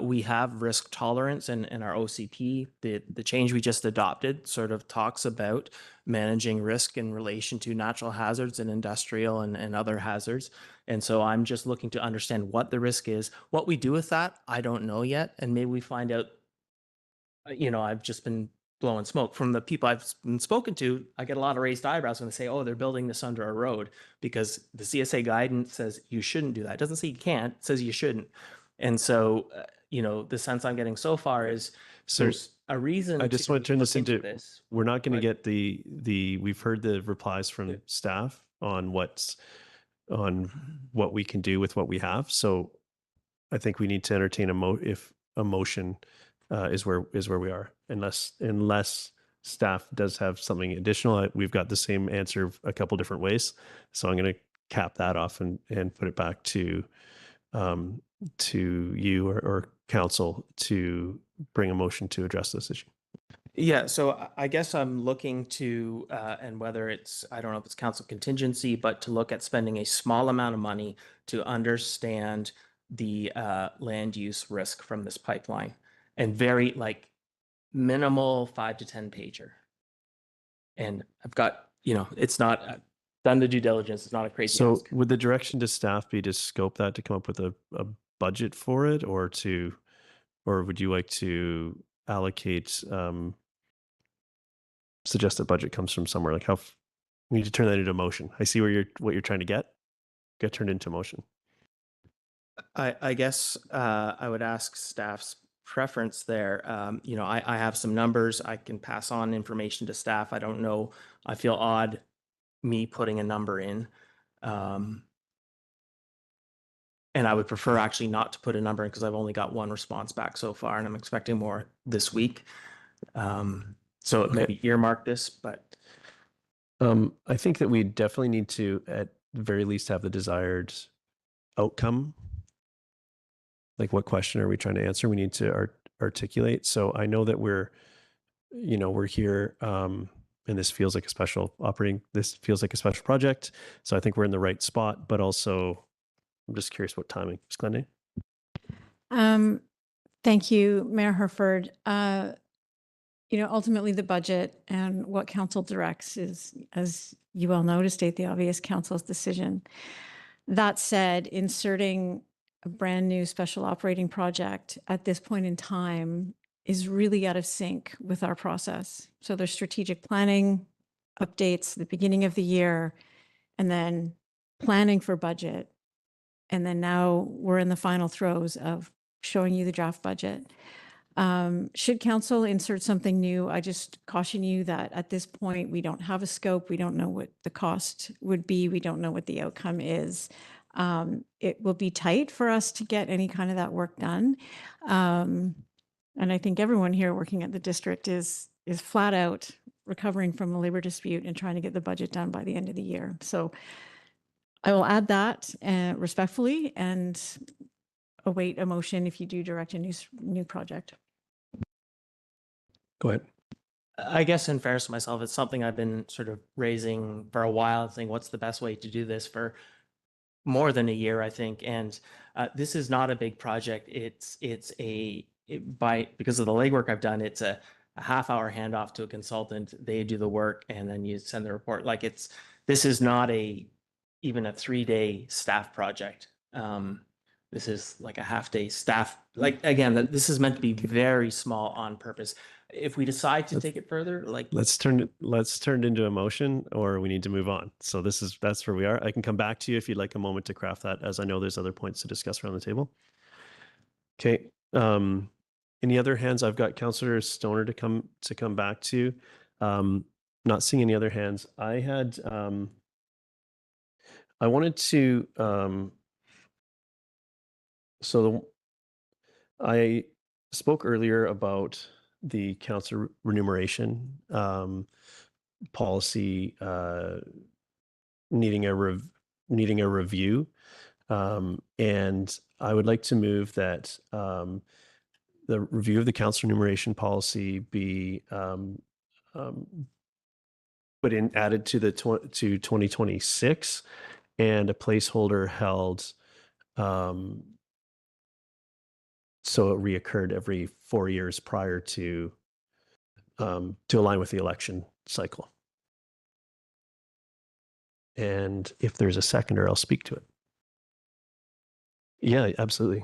We have risk tolerance in our OCP. The change we just adopted sort of talks about managing risk in relation to natural hazards and industrial and other hazards. And so I'm just looking to understand what the risk is. What we do with that, I don't know yet. And maybe we find out, I've just been blowing smoke from the people I've been spoken to. I get a lot of raised eyebrows when they say, oh, they're building this under a road, because the CSA guidance says you shouldn't do that. It doesn't say you can't, it says you shouldn't. And so, the sense I'm getting so far is there's a reason.
I just want to turn this into
this.
We're not going to get we've heard the replies from staff on what we can do with what we have. So I think we need to entertain a motion is where we are, unless staff does have something additional. We've got the same answer a couple different ways, so I'm going to cap that off and put it back to you or council to bring a motion to address this issue.
Yeah, so I guess I'm looking to, and whether it's, I don't know if it's council contingency, but to look at spending a small amount of money to understand the land use risk from this pipeline, and very minimal 5 to 10 pager. And I've got, it's not done the due diligence. It's not a crazy.
So
ask.
would the direction to staff be to scope that, to come up with a budget for it, or would you like to allocate, suggest that budget comes from somewhere? Like we need to turn that into motion. I see what you're trying to get turned into motion.
I guess I would ask staff's preference there. I have some numbers. I can pass on information to staff. I don't know. I feel odd me putting a number in. And I would prefer actually not to put a number in, because I've only got one response back so far, and I'm expecting more this week. So maybe earmark this, but.
I think that we definitely need to, at the very least, have the desired outcome. Like, what question are we trying to answer? We need to articulate. So I know that we're here, and this feels like a special project. So I think we're in the right spot, but also I'm just curious what timing. Ms. Glenday?
Thank you, Mayor Herford. Ultimately the budget and what council directs is, as you well know, to state the obvious, council's decision. That said, inserting a brand new special operating project at this point in time is really out of sync with our process. So there's strategic planning updates at the beginning of the year, and then planning for budget. And then now we're in the final throes of showing you the draft budget. Should council insert something new, I just caution you that at this point, we don't have a scope. We don't know what the cost would be. We don't know what the outcome is. It will be tight for us to get any kind of that work done. And I think everyone here working at the district is flat out recovering from a labor dispute and trying to get the budget done by the end of the year. So I will add that respectfully and await a motion if you do direct a new project.
Go ahead.
I guess in fairness to myself, it's something I've been sort of raising for a while, saying what's the best way to do this for more than a year, I think. And this is not a big project. Because of the legwork I've done, it's a half-hour handoff to a consultant. They do the work and then you send the report. Like this is not even a 3-day staff project. This is like a half-day staff. Like again, this is meant to be very small on purpose. If we decide to take it further, like
Let's turn it into a motion, or we need to move on. So that's where we are. I can come back to you if you'd like a moment to craft that, as I know there's other points to discuss around the table. Okay. Any other hands? I've got Councillor Stoner to come back to. Not seeing any other hands. I wanted to I spoke earlier about the council remuneration policy needing a review, and I would like to move that the review of the council remuneration policy be added to 2026, and a placeholder held so it reoccurred every 4 years prior to align with the election cycle. And if there's a seconder, I'll speak to it. Yeah, absolutely.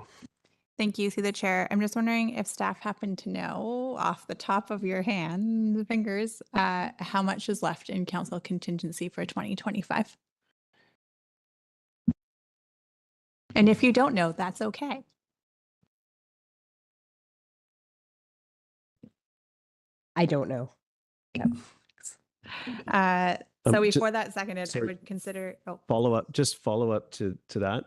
Thank you, through the chair. I'm just wondering if staff happen to know off the top of your fingers, how much is left in council contingency for 2025? And if you don't know, that's okay.
I don't know.
So before that seconded, I would consider
follow up to that.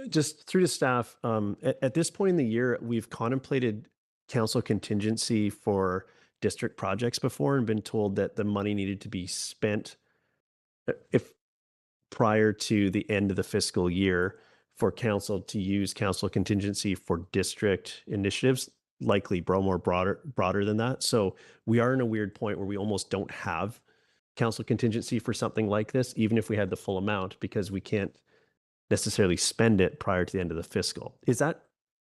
Just through to staff, at this point in the year, we've contemplated council contingency for district projects before and been told that the money needed to be spent if prior to the end of the fiscal year for council to use council contingency for district initiatives, likely broader than that. So we are in a weird point where we almost don't have council contingency for something like this, even if we had the full amount, because we can't necessarily spend it prior to the end of the fiscal. Is that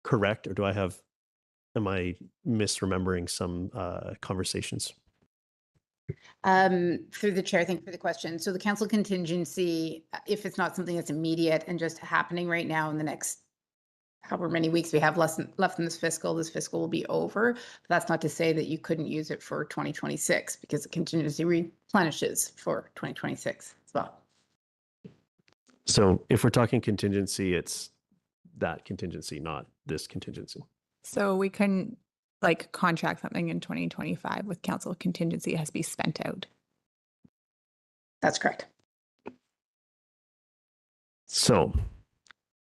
correct, or am I misremembering some conversations?
Through the chair, thank you for the question. So the council contingency, if it's not something that's immediate and just happening right now in the next however many weeks we have left in this fiscal will be over. But that's not to say that you couldn't use it for 2026, because the contingency replenishes for 2026 as well.
So if we're talking contingency, it's that contingency, not this contingency.
So we couldn't contract something in 2025 with council contingency. It has to be spent out.
That's correct.
So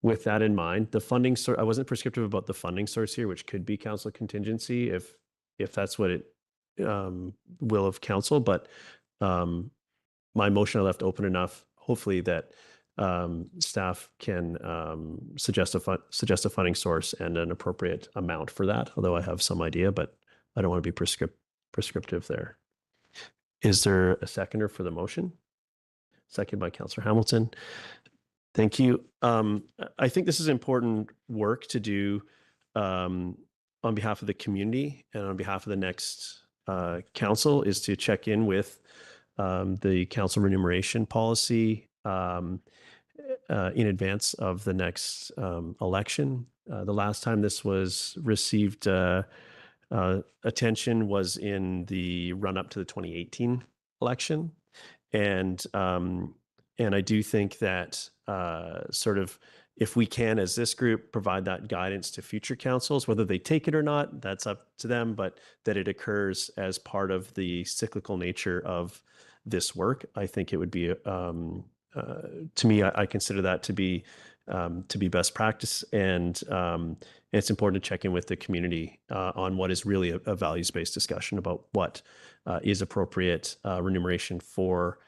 with that in mind, the funding source, I wasn't prescriptive about the funding source here, which could be council contingency if that's what it will of council, but my motion I left open enough, hopefully, that staff can suggest a funding source and an appropriate amount for that, although I have some idea, but I don't want to be prescriptive there. Is there a seconder for the motion? Second by Councillor Hamilton. Thank you. I think this is important work to do on behalf of the community and on behalf of the next council, is to check in with the council remuneration policy in advance of the next election. The last time this was received attention was in the run-up to the 2018 election. And I do think that sort of if we can, as this group, provide that guidance to future councils, whether they take it or not, that's up to them, but that it occurs as part of the cyclical nature of this work, I think it would be, to me, I consider that to be best practice. And it's important to check in with the community on what is really a values-based discussion about what is appropriate remuneration for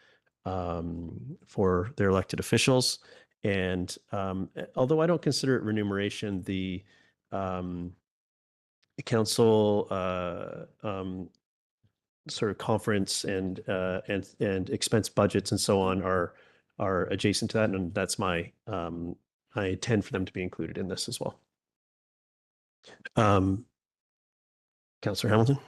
their elected officials. And although I don't consider it remuneration, the council sort of conference and expense budgets and so on are adjacent to that, and that's my I intend for them to be included in this as well. Councillor Hamilton.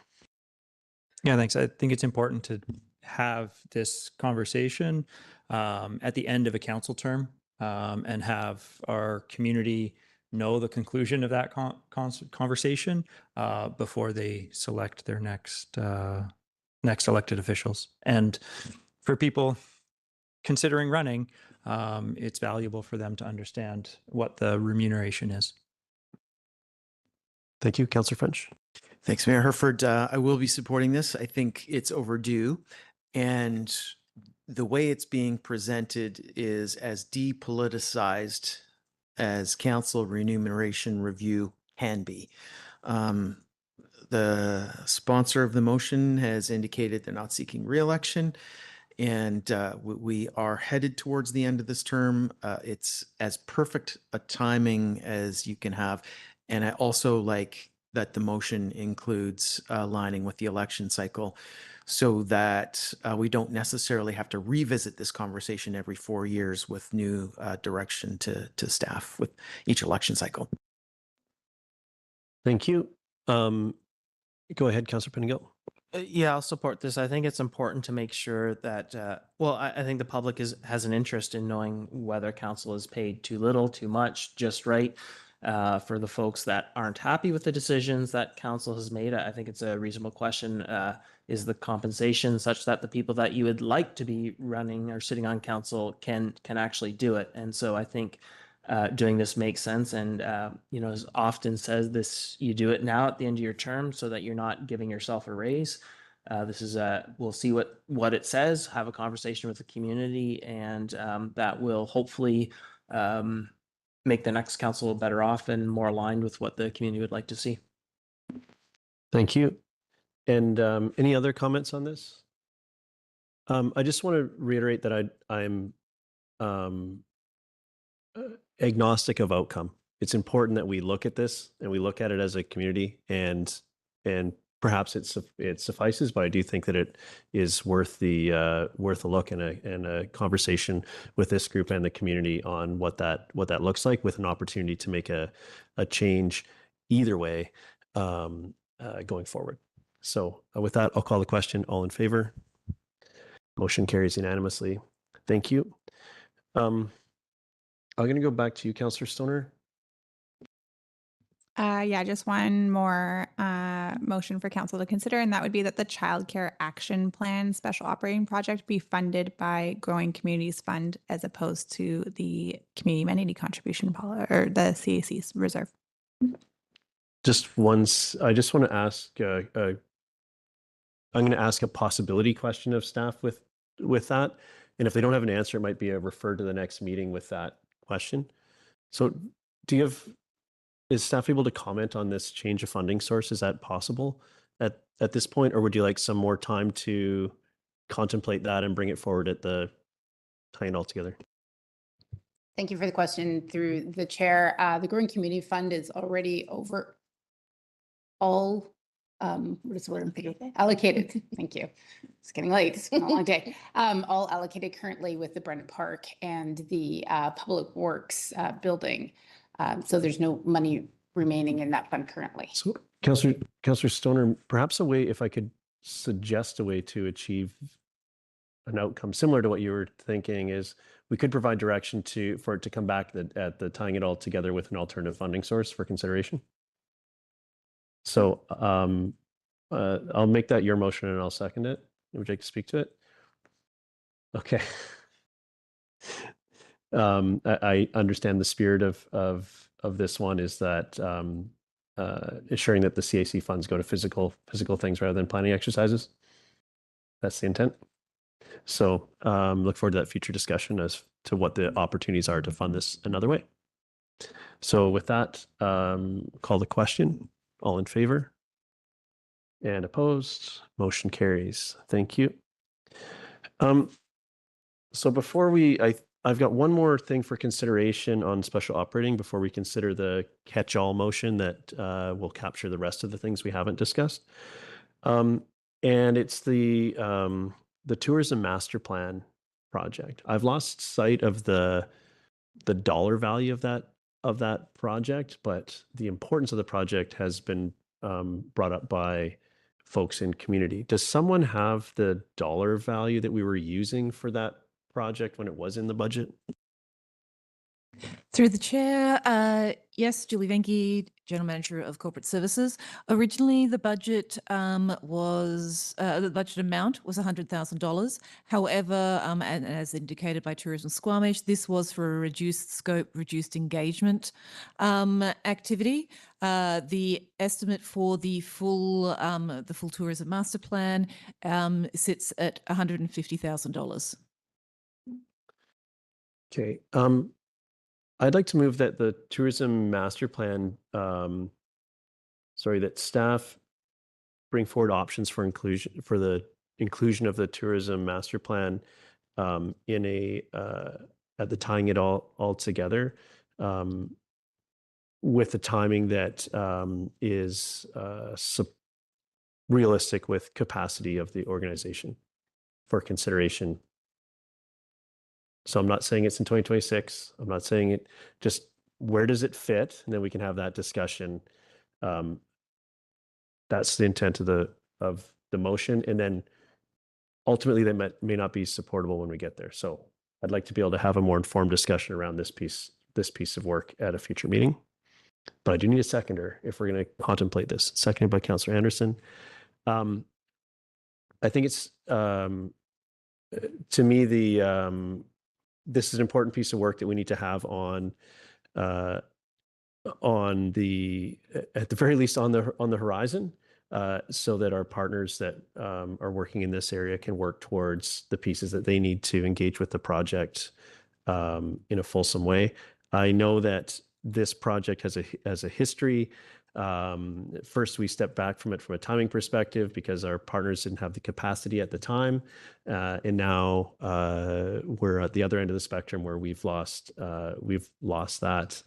Yeah, thanks. I think it's important to have this conversation at the end of a council term and have our community know the conclusion of that conversation before they select their next elected officials. And for people considering running, it's valuable for them to understand what the remuneration is.
Thank you, Councillor French.
Thanks, Mayor Herford. I will be supporting this. I think it's overdue. And the way it's being presented is as depoliticized as council remuneration review can be. The sponsor of the motion has indicated they're not seeking re-election, and we are headed towards the end of this term. It's as perfect a timing as you can have. And I also like that the motion includes aligning with the election cycle so that we don't necessarily have to revisit this conversation every 4 years with new direction to staff with each election cycle.
Thank you. Go ahead, Councillor Penigault.
Yeah, I'll support this. I think it's important to make sure that, I think the public has an interest in knowing whether council is paid too little, too much, just right. For the folks that aren't happy with the decisions that council has made, I think it's a reasonable question. Is the compensation such that the people that you would like to be running or sitting on council can actually do it? And so I think doing this makes sense. And, as often says this, you do it now at the end of your term so that you're not giving yourself a raise. This is we'll see what it says, have a conversation with the community, and that will hopefully make the next council better off and more aligned with what the community would like to see.
Thank you. And any other comments on this? I just want to reiterate that I'm agnostic of outcome. It's important that we look at this and we look at it as a community, and perhaps it suffices, but I do think that it is worth a look and a conversation with this group and the community on what that looks like, with an opportunity to make a change either way going forward. So with that, I'll call the question. All in favor? Motion carries unanimously. Thank you. I'm going to go back to you, Councillor Stoner.
Yeah, just one more motion for council to consider, and that would be that the Childcare Action Plan Special Operating Project be funded by Growing Communities Fund as opposed to the Community Amenity Contribution or the CAC's reserve.
Just once, I just want to ask, I'm going to ask a possibility question of staff with that. And if they don't have an answer, it might be a refer to the next meeting with that question. So is staff able to comment on this change of funding source? Is that possible at this point, or would you like some more time to contemplate that and bring it forward at the tying it all together?
Thank you for the question through the chair. The Growing Community Fund is already over all, what is the word I'm thinking of? Allocated. Thank you. It's getting late. It's been a long day. All allocated currently with the Brennan Park and the Public Works building. So there's no money remaining in that fund currently.
So Councillor Stoner, perhaps a way, if I could suggest a way to achieve an outcome similar to what you were thinking, is we could provide direction for it to come back at the tying it all together with an alternative funding source for consideration. So I'll make that your motion and I'll second it. Would you like to speak to it? Okay. I understand the spirit of this one is that ensuring that the CAC funds go to physical things rather than planning exercises. That's the intent. So look forward to that future discussion as to what the opportunities are to fund this another way. So with that, call the question. All in favor? And opposed? Motion carries. Thank you. So before I've got one more thing for consideration on special operating before we consider the catch-all motion that will capture the rest of the things we haven't discussed. And it's the tourism master plan project. I've lost sight of the dollar value of that project, but the importance of the project has been brought up by folks in community. Does someone have the dollar value that we were using for that project when it was in the budget?
Through the chair, yes, Julie Venke, General Manager of Corporate Services. Originally, the budget was the budget amount was $100,000. However, and as indicated by Tourism Squamish, this was for a reduced scope, reduced engagement activity. The estimate for the full tourism master plan sits at $150,000.
Okay. I'd like to move that the tourism master plan, that staff bring forward options for the inclusion of the tourism master plan in at the tying it all together with the timing that is realistic with capacity of the organization for consideration. So I'm not saying it's in 2026. I'm not saying it, just where does it fit? And then we can have that discussion. That's the intent of the motion. And then ultimately that may not be supportable when we get there. So I'd like to be able to have a more informed discussion around this piece of work at a future meeting. But I do need a seconder if we're going to contemplate this. Seconded by Councillor Anderson. I think it's, to me, this is an important piece of work that we need to have on at the very least on the horizon, so that our partners that are working in this area can work towards the pieces that they need to engage with the project in a fulsome way. I know that this project has a history. First, we stepped back from it from a timing perspective because our partners didn't have the capacity at the time. And now we're at the other end of the spectrum where we've lost that.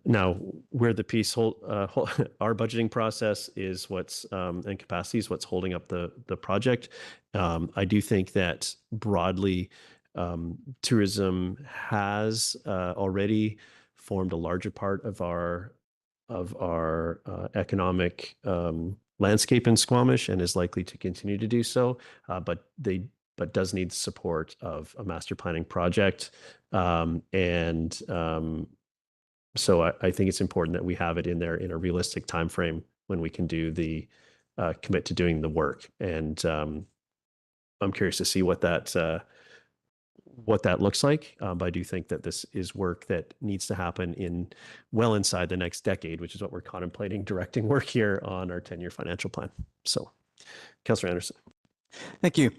Now, where the piece our budgeting process is and capacity is what's holding up the project. I do think that broadly, tourism has already formed a larger part of our economic landscape in Squamish and is likely to continue to do so, but does need support of a master planning project. So I think it's important that we have it in there in a realistic time frame when we can do commit to doing the work. And I'm curious to see what that looks like. But I do think that this is work that needs to happen well inside the next decade, which is what we're contemplating directing work here on our 10-year financial plan. So, Councillor Anderson.
Thank you.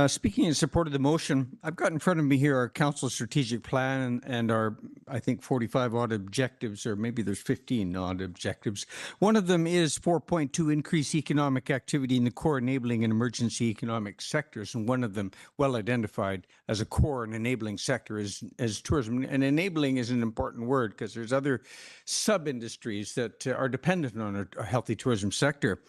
Speaking in support of the motion, I've got in front of me here our council strategic plan and our, I think, 45 odd objectives, or maybe there's 15 odd objectives. One of them is 4.2, increase economic activity in the core enabling and emergency economic sectors. And one of them, well identified as a core and enabling sector, is tourism. And enabling is an important word because there's other sub-industries that are dependent on a healthy tourism sector.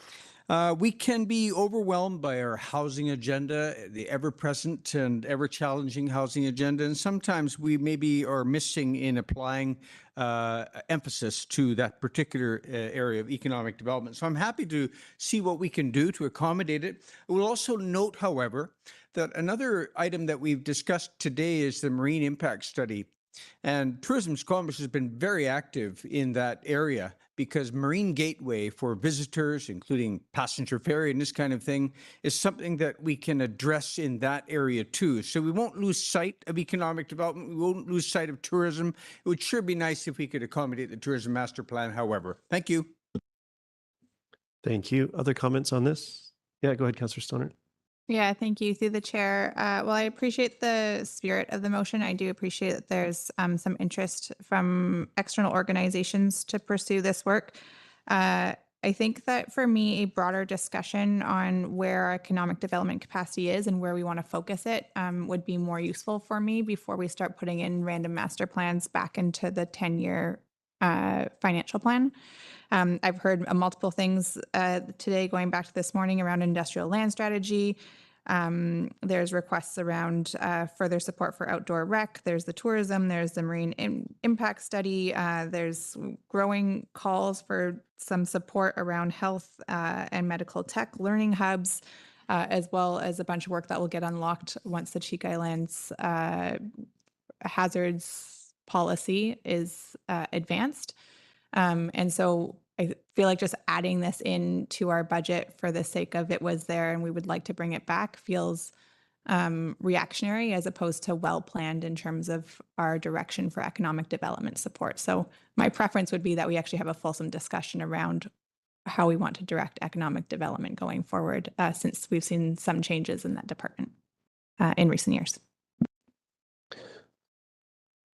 We can be overwhelmed by our housing agenda, the ever-present and ever-challenging housing agenda, and sometimes we maybe are missing in applying emphasis to that particular area of economic development. So I'm happy to see what we can do to accommodate it. We'll also note, however, that another item that we've discussed today is the marine impact study. And Tourism Squamish has been very active in that area because Marine Gateway for visitors, including passenger ferry and this kind of thing, is something that we can address in that area too. So we won't lose sight of economic development. We won't lose sight of tourism. It would sure be nice if we could accommodate the tourism master plan, however. Thank you.
Thank you. Other comments on this? Yeah, go ahead, Councillor Stoner.
Yeah, thank you through the chair. Well, I appreciate the spirit of the motion. I do appreciate that there's some interest from external organizations to pursue this work. I think that for me, a broader discussion on where our economic development capacity is and where we want to focus it would be more useful for me before we start putting in random master plans back into the 10-year financial plan. I've heard multiple things today going back to this morning around industrial land strategy. There's requests around further support for outdoor rec. There's the tourism. There's the marine impact study. There's growing calls for some support around health and medical tech learning hubs, as well as a bunch of work that will get unlocked once the Cheek Islands hazards policy is advanced. And so I feel like just adding this into our budget for the sake of it was there and we would like to bring it back feels reactionary as opposed to well-planned in terms of our direction for economic development support. So my preference would be that we actually have a fulsome discussion around how we want to direct economic development going forward, since we've seen some changes in that department in recent years.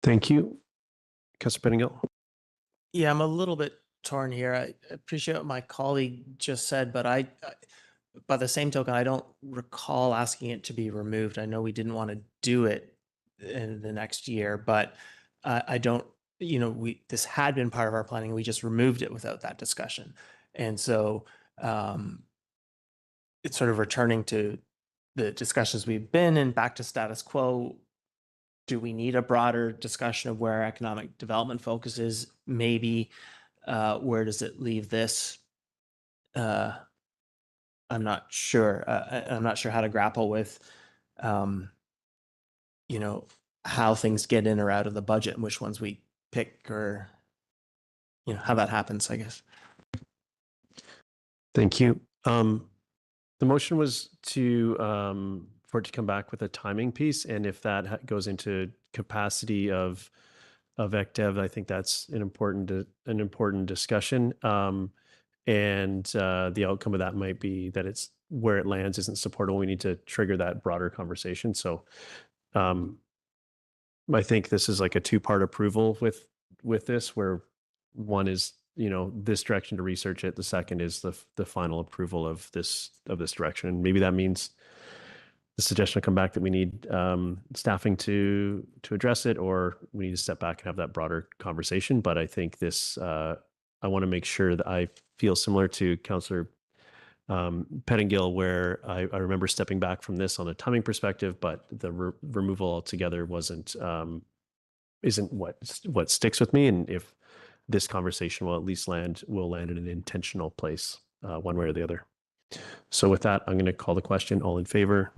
Thank you. Councillor Pettingill.
Yeah, I'm a little bit torn here. I appreciate what my colleague just said, but by the same token, I don't recall asking it to be removed. I know we didn't want to do it in the next year, but I don't, this had been part of our planning. We just removed it without that discussion. And so it's sort of returning to the discussions we've been in, back to status quo. Do we need a broader discussion of where economic development focus is? Maybe. Where does it leave this? I'm not sure. I'm not sure how to grapple with, how things get in or out of the budget and which ones we pick, or, how that happens, I guess.
Thank you. The motion was for it to come back with a timing piece, and if that goes into capacity of ECDEV, I think that's an important discussion. And the outcome of that might be that it's where it lands isn't supportable. We need to trigger that broader conversation. So I think this is like a two-part approval with this, where one is this direction to research it. The second is the final approval of this direction. And maybe that means the suggestion will come back that we need staffing to address it, or we need to step back and have that broader conversation. But I think this, I want to make sure that I feel similar to Councillor Pettingill, where I remember stepping back from this on a timing perspective, but the removal altogether isn't what sticks with me. And if this conversation will at least land in an intentional place, one way or the other. So with that, I'm going to call the question. All in favor?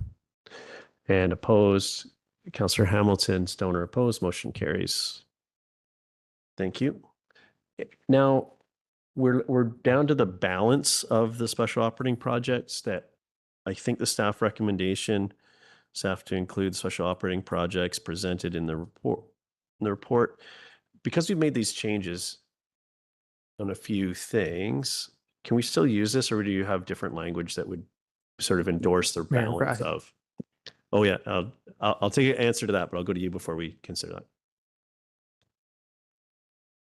And opposed? Councillor Hamilton, Stoner opposed. Motion carries. Thank you. Now we're down to the balance of the special operating projects that I think the staff recommendation, staff to include special operating projects presented in the report. Because we've made these changes on a few things, can we still use this, or do you have different language that would sort of endorse the balance of? Oh yeah, I'll take an answer to that, but I'll go to you before we consider that.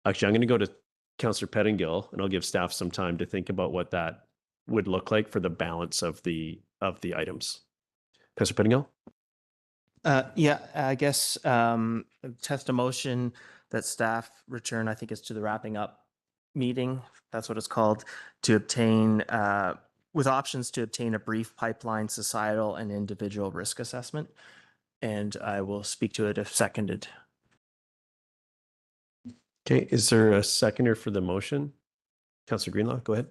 Actually, I'm going to go to Councillor Pettingill, and I'll give staff some time to think about what that would look like for the balance of the items. Councillor Pettingill?
Yeah, I guess test a motion that staff return, I think it's to the wrapping up meeting, that's what it's called, to obtain with options to obtain a brief pipeline societal and individual risk assessment. And I will speak to it if seconded.
Okay, is there a seconder for the motion? Councillor Greenlaw, go ahead.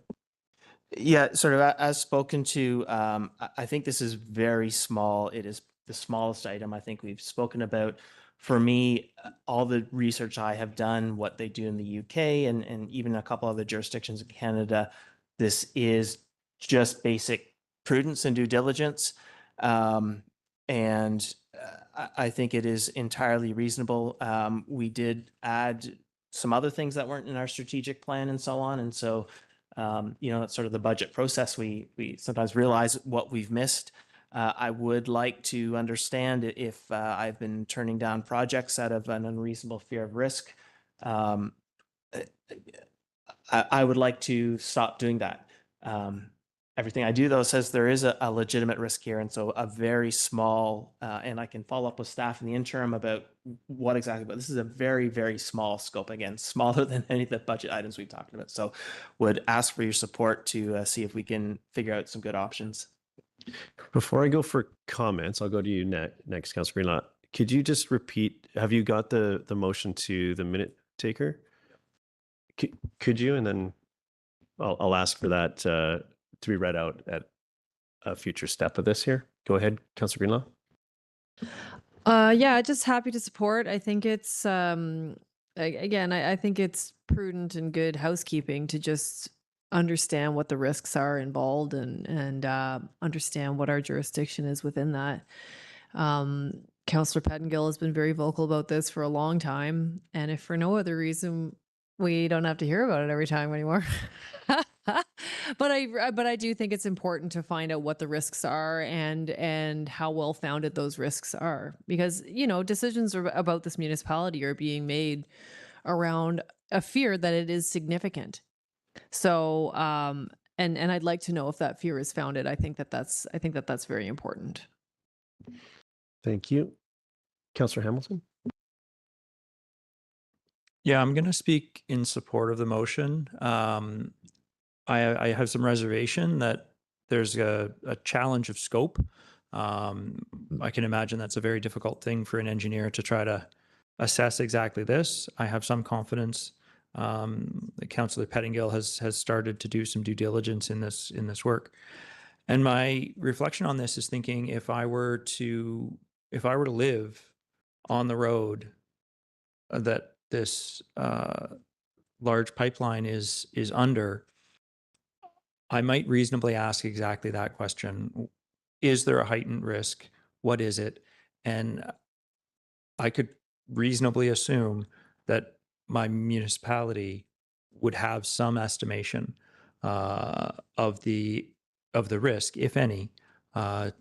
Yeah, sort of as spoken to, I think this is very small. It is the smallest item I think we've spoken about for me, all the research I have done, what they do in the UK and even a couple other jurisdictions in Canada, this is just basic prudence and due diligence. And I think it is entirely reasonable. We did add some other things that weren't in our strategic plan and so on. And so, that's sort of the budget process. We sometimes realize what we've missed. I would like to understand if I've been turning down projects out of an unreasonable fear of risk. I would like to stop doing that. Everything I do, though, says there is a legitimate risk here. And so a very small, and I can follow up with staff in the interim about what exactly, but this is a very, very small scope. Again, smaller than any of the budget items we've talked about. So would ask for your support to see if we can figure out some good options.
Before I go for comments, I'll go to you next, Councilor Greenlaw. Could you just repeat, have you got the motion to the minute taker? Could you, and then I'll ask for that to be read out at a future step of this here. Go ahead, Councilor Greenlaw.
Yeah, just happy to support. I think it's, again, I think it's prudent and good housekeeping to just understand what the risks are involved and understand what our jurisdiction is within that. Councillor Pettengill has been very vocal about this for a long time. And if for no other reason, we don't have to hear about it every time anymore. But I do think it's important to find out what the risks are and how well founded those risks are, because decisions about this municipality are being made around a fear that it is significant. So and I'd like to know if that fear is founded. I think that's very important.
Thank you, Councillor Hamilton.
Yeah, I'm going to speak in support of the motion. I have some reservation that there's a challenge of scope. I can imagine that's a very difficult thing for an engineer to try to assess exactly this. I have some confidence that Councillor Pettengill has started to do some due diligence in this work. And my reflection on this is thinking if I were to live on the road that this large pipeline is under, I might reasonably ask exactly that question. Is there a heightened risk? What is it? And I could reasonably assume that my municipality would have some estimation of the risk, if any,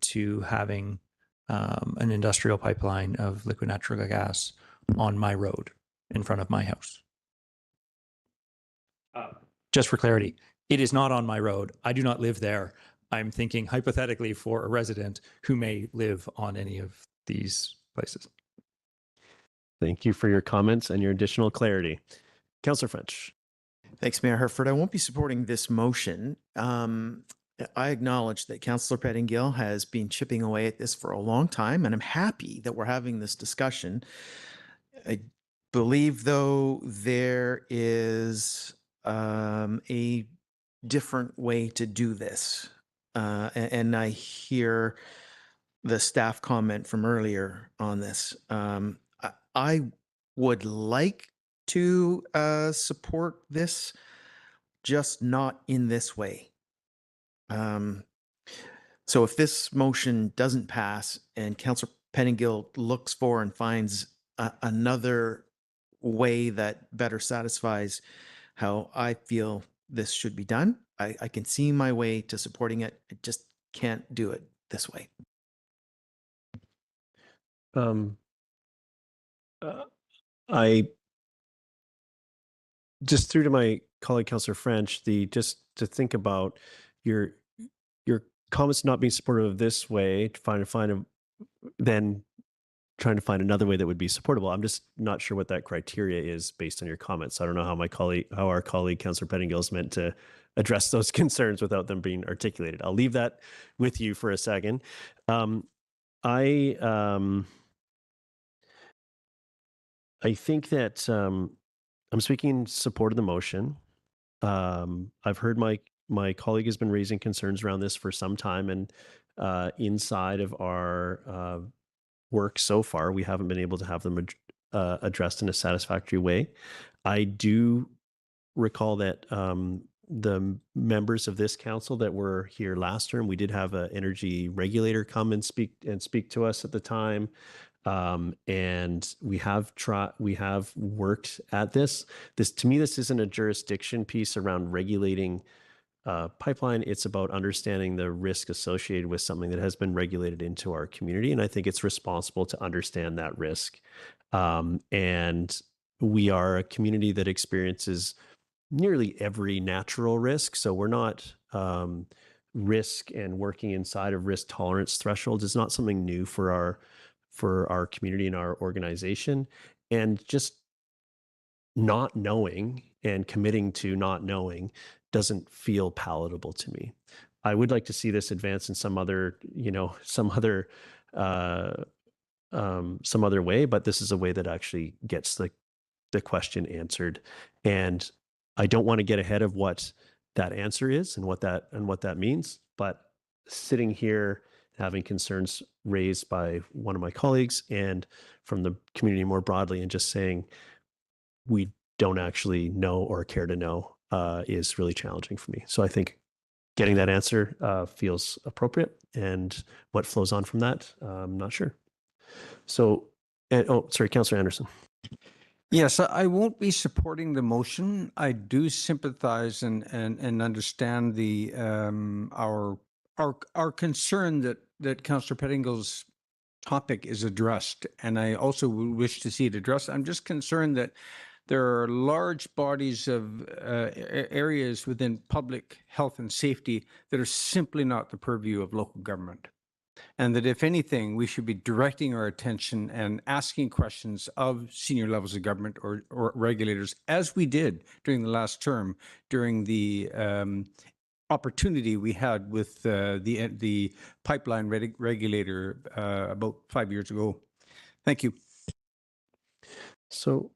to having an industrial pipeline of liquid natural gas on my road in front of my house. Just for clarity, it is not on my road. I do not live there. I'm thinking hypothetically for a resident who may live on any of these places.
Thank you for your comments and your additional clarity. Councillor French.
Thanks, Mayor Herford. I won't be supporting this motion. I acknowledge that Councillor Pettengill has been chipping away at this for a long time, and I'm happy that we're having this discussion. I believe, though, there is a different way to do this. And I hear the staff comment from earlier on this. I would like to support this, just not in this way. So if this motion doesn't pass and Councillor Pettengill looks for and finds another way that better satisfies how I feel this should be done, I can see my way to supporting it. I just can't do it this way.
I just through to my colleague, Councillor French, just to think about your comments not being supportive of this way, to then trying to find another way that would be supportable. I'm just not sure what that criteria is based on your comments. I don't know how our colleague, Councillor Pettengill, is meant to address those concerns without them being articulated. I'll leave that with you for a second. I think that I'm speaking in support of the motion. I've heard my colleague has been raising concerns around this for some time, and inside of our work so far. We haven't been able to have them addressed in a satisfactory way. I do recall that the members of this council that were here last term, we did have an energy regulator come and speak to us at the time. And we have worked at this. To me, this isn't a jurisdiction piece around regulating pipeline. It's about understanding the risk associated with something that has been regulated into our community. And I think it's responsible to understand that risk. And we are a community that experiences nearly every natural risk. So we're not risk, and working inside of risk tolerance thresholds is not something new for our community and our organization. And just not knowing and committing to not knowing doesn't feel palatable to me. I would like to see this advance in some other way, but this is a way that actually gets the question answered. And I don't want to get ahead of what that answer is and what that means, but sitting here having concerns raised by one of my colleagues and from the community more broadly, and just saying we don't actually know or care to know is really challenging for me. So I think getting that answer feels appropriate, and what flows on from that, I'm not sure. So, Councillor Anderson.
Yes, I won't be supporting the motion. I do sympathize and understand the our concern that Councillor Pettingill's topic is addressed, and I also wish to see it addressed. I'm just concerned that there are large bodies of areas within public health and safety that are simply not the purview of local government. And that if anything, we should be directing our attention and asking questions of senior levels of government or regulators, as we did during the last term, during the opportunity we had with the pipeline regulator about 5 years ago. Thank you.
So,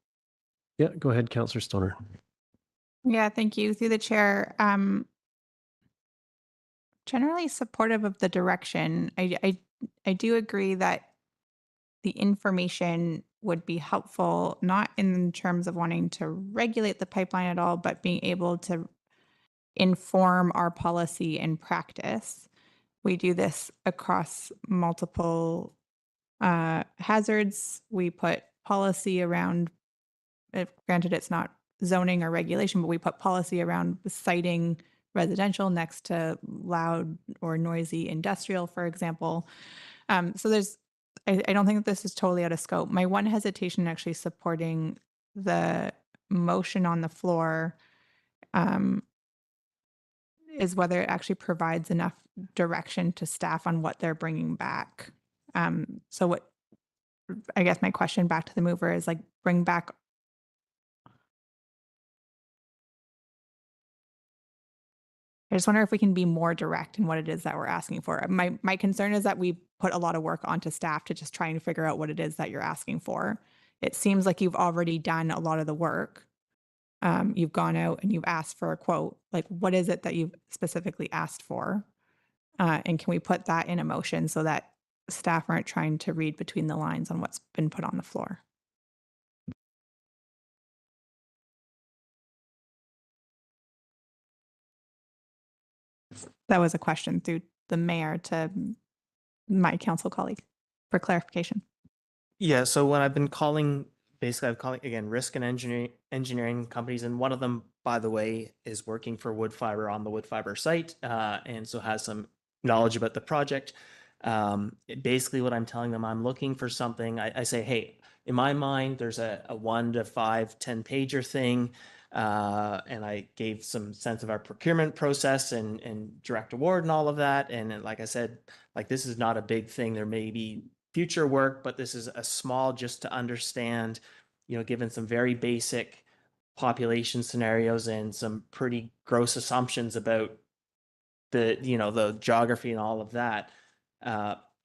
yeah, go ahead, Councillor Stoner.
Yeah, thank you. Through the chair, generally supportive of the direction. I do agree that the information would be helpful, not in terms of wanting to regulate the pipeline at all, but being able to inform our policy and practice. We do this across multiple hazards. We put policy around, granted it's not zoning or regulation, but we put policy around citing residential next to loud or noisy industrial, for example. So I don't think that this is totally out of scope. My one hesitation actually supporting the motion on the floor is whether it actually provides enough direction to staff on what they're bringing back. So what, I guess my question back to the mover is like, bring back I just wonder if we can be more direct in what it is that we're asking for. My concern is that we put a lot of work onto staff to just try and figure out what it is that you're asking for. It seems like you've already done a lot of the work. You've gone out and you've asked for a quote. Like, what is it that you've specifically asked for? And can we put that in a motion so that staff aren't trying to read between the lines on what's been put on the floor? That was a question through the mayor to my council colleague for clarification.
Yeah, so when I've been calling, basically I'm calling, again, risk and engineering companies, and one of them, by the way, is working for wood fiber on the wood fiber site, and so has some knowledge about the project. Basically what I'm telling them, I'm looking for something, I say, hey, in my mind, there's a 1 to 5, 10 pager thing. And I gave some sense of our procurement process and direct award and all of that. And like I said, like, this is not a big thing. There may be future work, but this is a small, just to understand, given some very basic population scenarios and some pretty gross assumptions about the geography and all of that.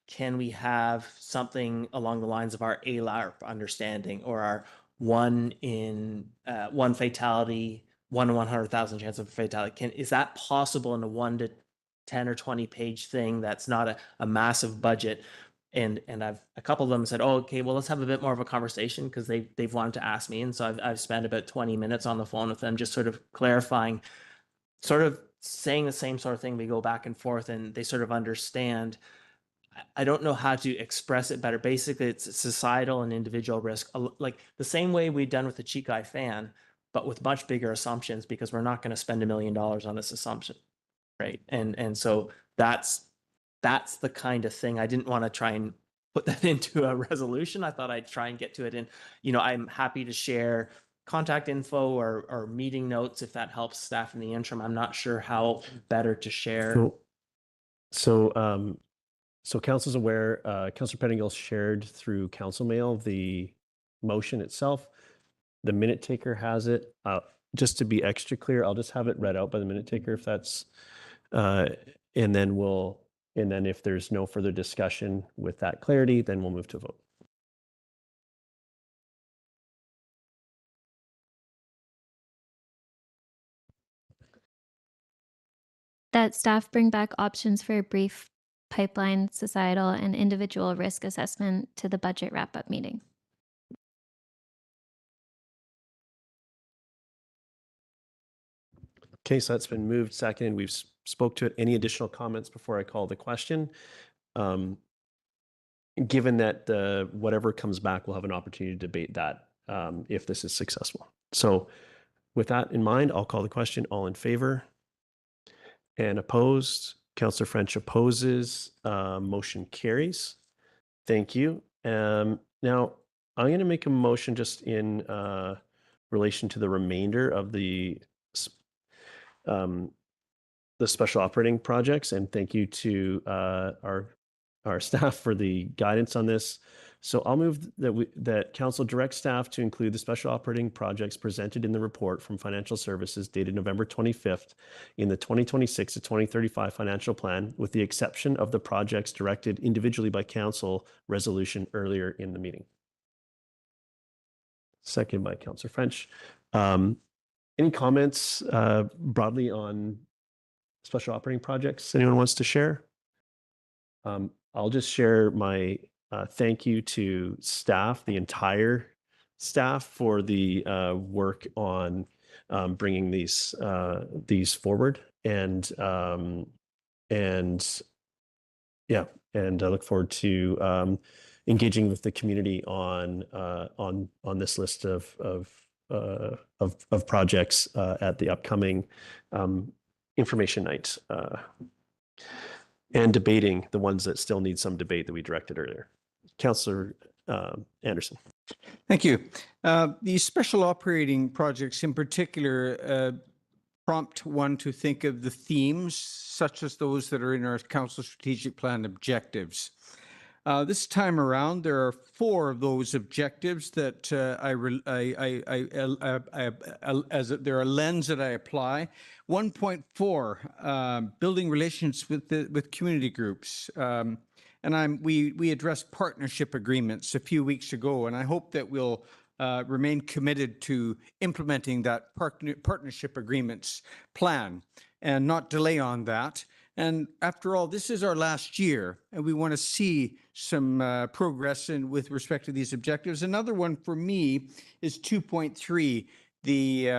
Can we have something along the lines of our ALARP understanding, or our one fatality, 1 in 100,000 chance of fatality? Is that possible in a 1 to 10 or 20 page thing that's not a massive budget? and I've a couple of them said, oh, okay, well, let's have a bit more of a conversation because they've wanted to ask me. And so I've spent about 20 minutes on the phone with them, just sort of clarifying, sort of saying the same sort of thing. We go back and forth and they sort of understand. I don't know how to express it better. Basically, it's societal and individual risk, like the same way we've done with the Chikai fan, but with much bigger assumptions, because we're not going to spend $1 million on this assumption, right? And so that's the kind of thing. I didn't want to try and put that into a resolution. I thought I'd try and get to it. And, I'm happy to share contact info or meeting notes if that helps staff in the interim. I'm not sure how better to share.
So council's aware, Councilor Pettingill shared through council mail the motion itself. The minute taker has it. Just to be extra clear, I'll just have it read out by the minute taker if that's, and then if there's no further discussion with that clarity, then we'll move to vote.
That staff bring back options for a brief pipeline, societal, and individual risk assessment to the budget wrap-up meeting.
Okay, so that's been moved, seconded. We've spoke to it. Any additional comments before I call the question? Given that whatever comes back, we'll have an opportunity to debate that if this is successful. So with that in mind, I'll call the question. All in favor? And opposed? Councillor French opposes. Motion carries. Thank you. Now, I'm going to make a motion just in relation to the remainder of the special operating projects, and thank you to our staff for the guidance on this. So I'll move that council direct staff to include the special operating projects presented in the report from Financial Services dated November 25th in the 2026 to 2035 financial plan, with the exception of the projects directed individually by council resolution earlier in the meeting. Second by Councillor French. Any comments broadly on special operating projects anyone wants to share? I'll just share my thank you to staff, the entire staff, for the work on bringing these forward, and yeah, and I look forward to engaging with the community on this list of projects at the upcoming information night. And debating the ones that still need some debate that we directed earlier. Councillor Anderson.
Thank you. These special operating projects in particular prompt one to think of the themes, such as those that are in our council strategic plan objectives. This time around, there are 4 of those objectives that they're a lens that I apply. 1.4, building relations with community groups. And we addressed partnership agreements a few weeks ago, and I hope that we'll remain committed to implementing that partnership agreements plan and not delay on that. And after all, this is our last year, and we want to see some progress with respect to these objectives. Another one for me is 2.3, the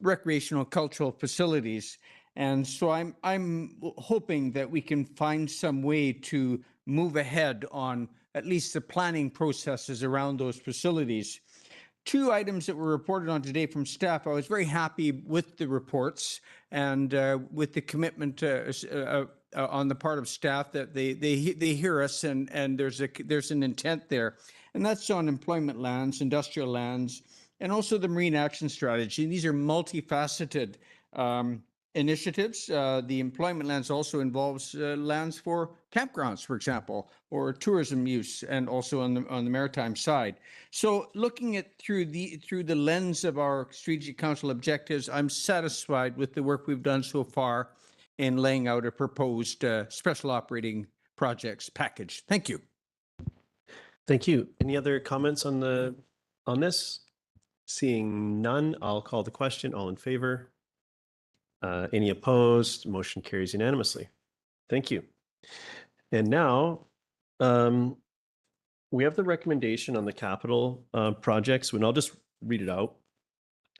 recreational cultural facilities. And so I'm hoping that we can find some way to move ahead on at least the planning processes around those facilities. 2 items that were reported on today from staff. I was very happy with the reports and with the commitment on the part of staff that they hear us, and there's an intent there. And that's on employment lands, industrial lands, and also the marine action strategy. These are multifaceted initiatives. The employment lands also involves lands for campgrounds, for example, or tourism use, and also on the maritime side. So looking at through the lens of our strategic council objectives, I'm satisfied with the work we've done so far in laying out a proposed special operating projects package. Thank you.
Thank you. Any other comments on this? Seeing none, I'll call the question. All in favor? Any opposed? Motion carries unanimously. Thank you. And now We have the recommendation on the capital projects, and I'll just read it out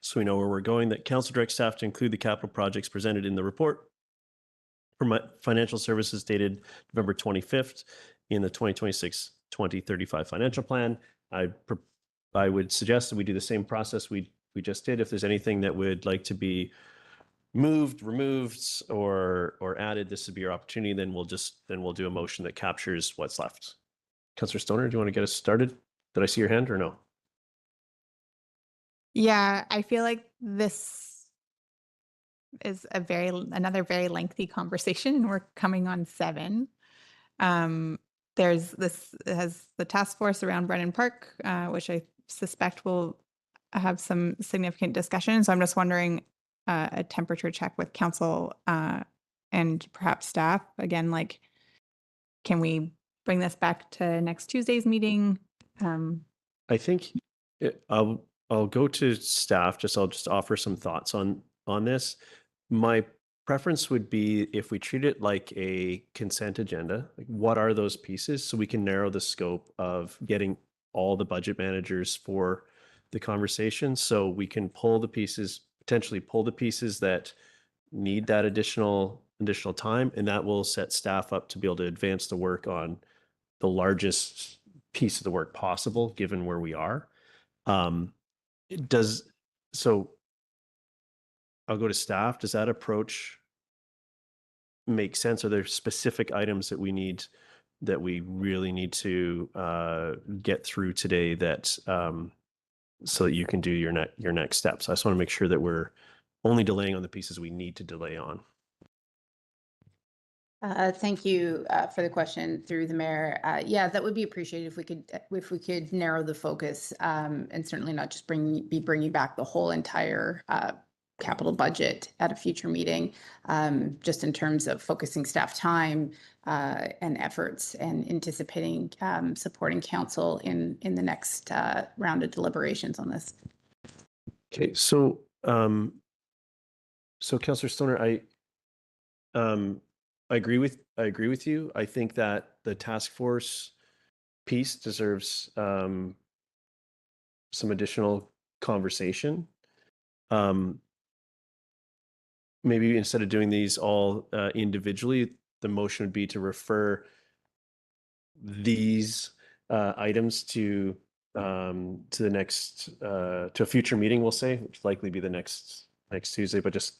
so we know where we're going. That council directs staff to include the capital projects presented in the report for financial services dated November 25th in the 2026-2035 financial plan. I would suggest that we do the same process we just did. If there's anything that would like to be moved, removed, or added, this would be your opportunity. Then we'll do a motion that captures what's left. Councillor Stoner, do you want to get us started? Did I see your hand or no?
Yeah, I feel like this is another very lengthy conversation, and we're coming on 7. This has the task force around Brennan Park, which I suspect will have some significant discussion. So I'm just wondering a temperature check with council and perhaps staff again, like, can we bring this back to next Tuesday's meeting?
I think I'll go to staff. I'll just offer some thoughts on this. My preference would be if we treat it like a consent agenda. Like, what are those pieces, so we can narrow the scope of getting all the budget managers for the conversation, so we can potentially pull the pieces that need that additional time, and that will set staff up to be able to advance the work on the largest piece of the work possible, given where we are. I'll go to staff. Does that approach make sense? Are there specific items that we really need to get through today so that you can do your next steps? I just want to make sure that we're only delaying on the pieces we need to delay on.
Thank you for the question through the mayor. Yeah, that would be appreciated if we could narrow the focus and certainly not just be bringing back the whole entire capital budget at a future meeting, just in terms of focusing staff time and efforts and anticipating supporting council in the next round of deliberations on this.
Okay, so Councillor Stoner, I agree with you. I think that the task force piece deserves some additional conversation. Maybe instead of doing these all individually, the motion would be to refer these items to the next to a future meeting, we'll say, which will likely be the next Tuesday, but just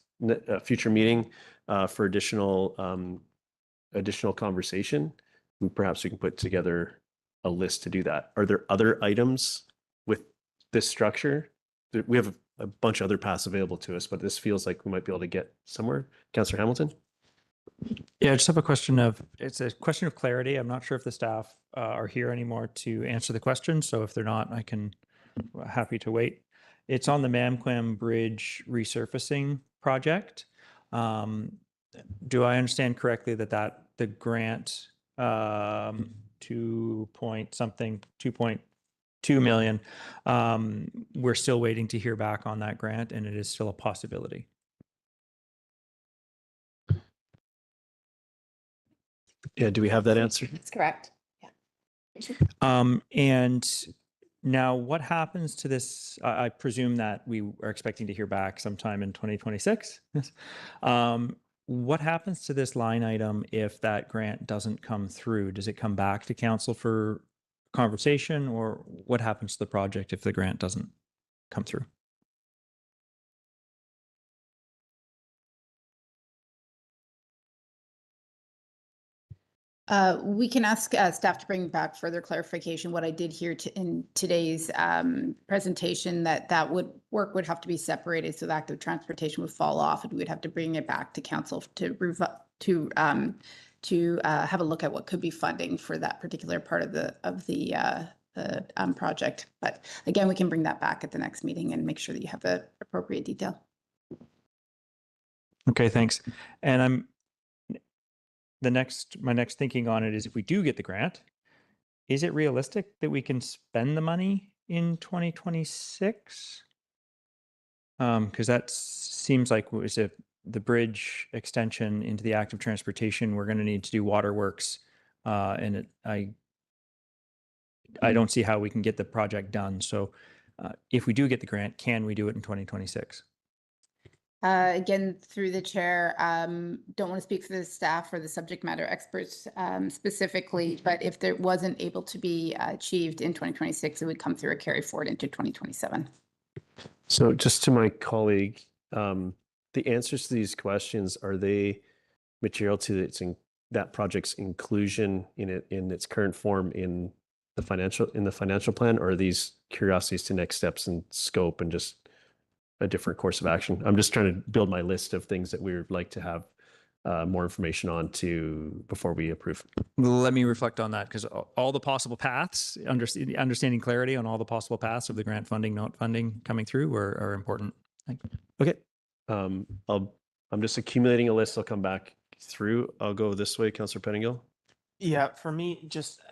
a future meeting for additional conversation. And perhaps we can put together a list to do that. Are there other items with this structure? We have a bunch of other paths available to us, but this feels like we might be able to get somewhere. Councillor Hamilton?
Yeah, I just have a question of clarity. I'm not sure if the staff are here anymore to answer the question. So if they're not, happy to wait. It's on the Mamquam Bridge resurfacing project. Do I understand correctly that the grant 2.2 million, we're still waiting to hear back on that grant, and it is still a possibility?
Yeah, do we have that answer?
That's correct. Yeah.
And now what happens to this? I presume that we are expecting to hear back sometime in 2026. What happens to this line item if that grant doesn't come through? Does it come back to council for conversation, or what happens to the project if the grant doesn't come through?
We can ask staff to bring back further clarification. What I did hear in today's presentation, that work would have to be separated, so the active transportation would fall off, and we would have to bring it back to council to have a look at what could be funding for that particular part of the project. But again, we can bring that back at the next meeting and make sure that you have the appropriate detail.
Okay, thanks. And my next thinking on it is, if we do get the grant, is it realistic that we can spend the money in 2026? Because that seems like the bridge extension into the active transportation, we're going to need to do waterworks, and I I don't see how we can get the project done. So if we do get the grant, can we do it in 2026?
Again, through the chair, don't want to speak for the staff or the subject matter experts specifically, but if there wasn't able to be achieved in 2026, it would come through a carry forward into 2027.
So just to my colleague, the answers to these questions, are they material to that project's inclusion in its current form in the financial plan, or are these curiosities to next steps and scope and just a different course of action? I'm just trying to build my list of things that we would like to have more information on before we approve.
Let me reflect on that, because all the possible paths, understanding clarity on all the possible paths of the grant funding, not funding coming through are important.
Okay. I'm just accumulating a list. I'll come back through. I'll go this way, Councillor Pettingill.
Yeah, for me,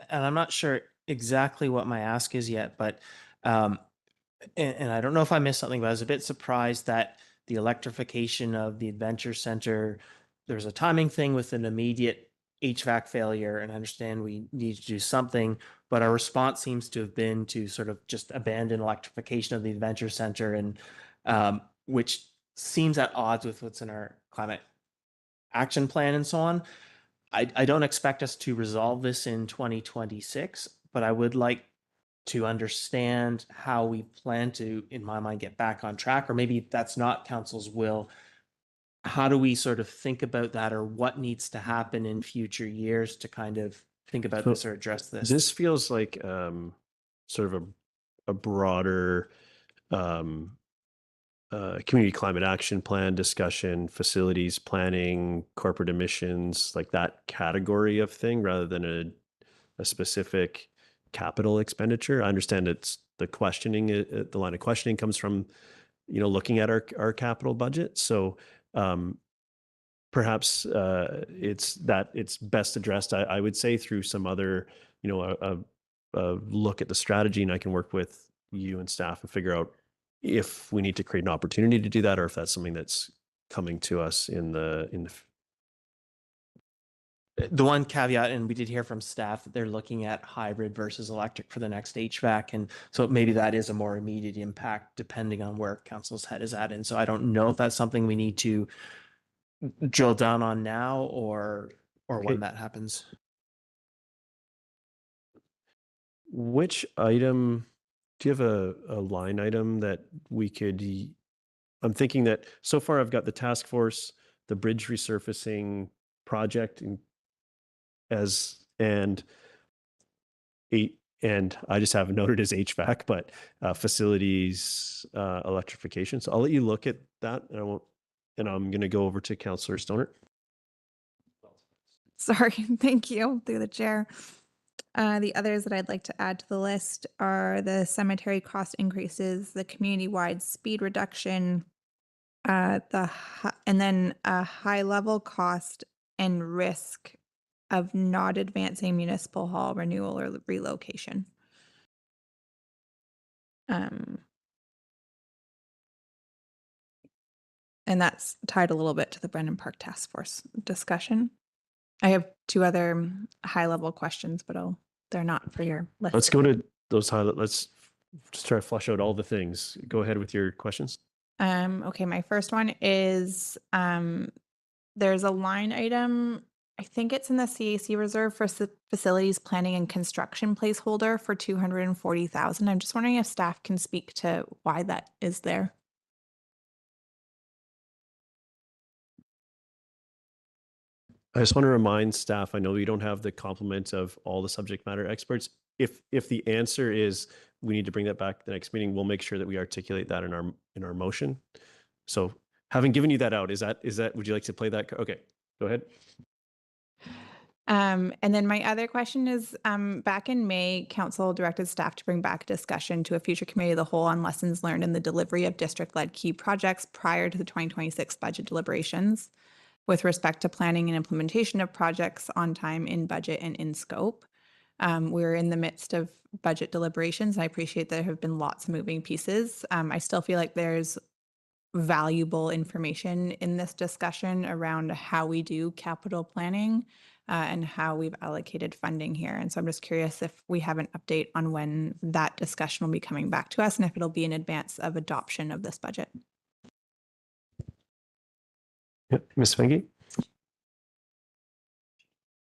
and I'm not sure exactly what my ask is yet, but and I don't know if I missed something, but I was a bit surprised that the electrification of the Adventure Center, there's a timing thing with an immediate HVAC failure, and I understand we need to do something, but our response seems to have been to sort of just abandon electrification of the Adventure Center, and which seems at odds with what's in our climate action plan and so on. I don't expect us to resolve this in 2026, but I would like to understand how we plan to, in my mind, get back on track, or maybe if that's not council's will, how do we sort of think about that, or what needs to happen in future years to kind of think about this or address this?
This feels like sort of a broader community climate action plan discussion, facilities planning, corporate emissions, like that category of thing, rather than a specific capital expenditure. I understand it's the questioning, the line of questioning comes from, looking at our capital budget. So perhaps it's best addressed, I would say, through some other, a look at the strategy, and I can work with you and staff and figure out if we need to create an opportunity to do that, or if that's something that's coming to us in the
one caveat, and we did hear from staff that they're looking at hybrid versus electric for the next HVAC. And so maybe that is a more immediate impact depending on where council's head is at. And so I don't know if that's something we need to drill down on now or when that happens.
Which item, do you have a line item that we could, I'm thinking that so far I've got the task force, the bridge resurfacing project, and I just have it noted as HVAC, but facilities electrification. So I'll let you look at that, and I'm going to go over to Councillor Stoner.
Sorry, thank you through the chair. The others that I'd like to add to the list are the cemetery cost increases, the community-wide speed reduction, and then a high-level cost and risk of not advancing municipal hall renewal or relocation. And that's tied a little bit to the Brennan Park Task Force discussion. I have two other high-level questions, but they're not for your list.
Let's go to those let's just try to flush out all the things. Go ahead with your questions.
Okay, my first one is there's a line item, I think it's in the CAC reserve for facilities planning and construction placeholder for $240,000. I'm just wondering if staff can speak to why that is there.
I just want to remind staff, I know we don't have the complement of all the subject matter experts. If the answer is we need to bring that back to the next meeting, we'll make sure that we articulate that in our motion. So having given you that out, is that would you like to play that? Okay, go ahead.
And then my other question is, back in May, Council directed staff to bring back a discussion to a future committee of the whole on lessons learned in the delivery of district-led key projects prior to the 2026 budget deliberations with respect to planning and implementation of projects on time, in budget, and in scope. We're in the midst of budget deliberations. I appreciate there have been lots of moving pieces. I still feel like there's valuable information in this discussion around how we do capital planning. and how we've allocated funding here. And so I'm just curious if we have an update on when that discussion will be coming back to us and if it'll be in advance of adoption of this budget.
Yep. Ms. Fengi?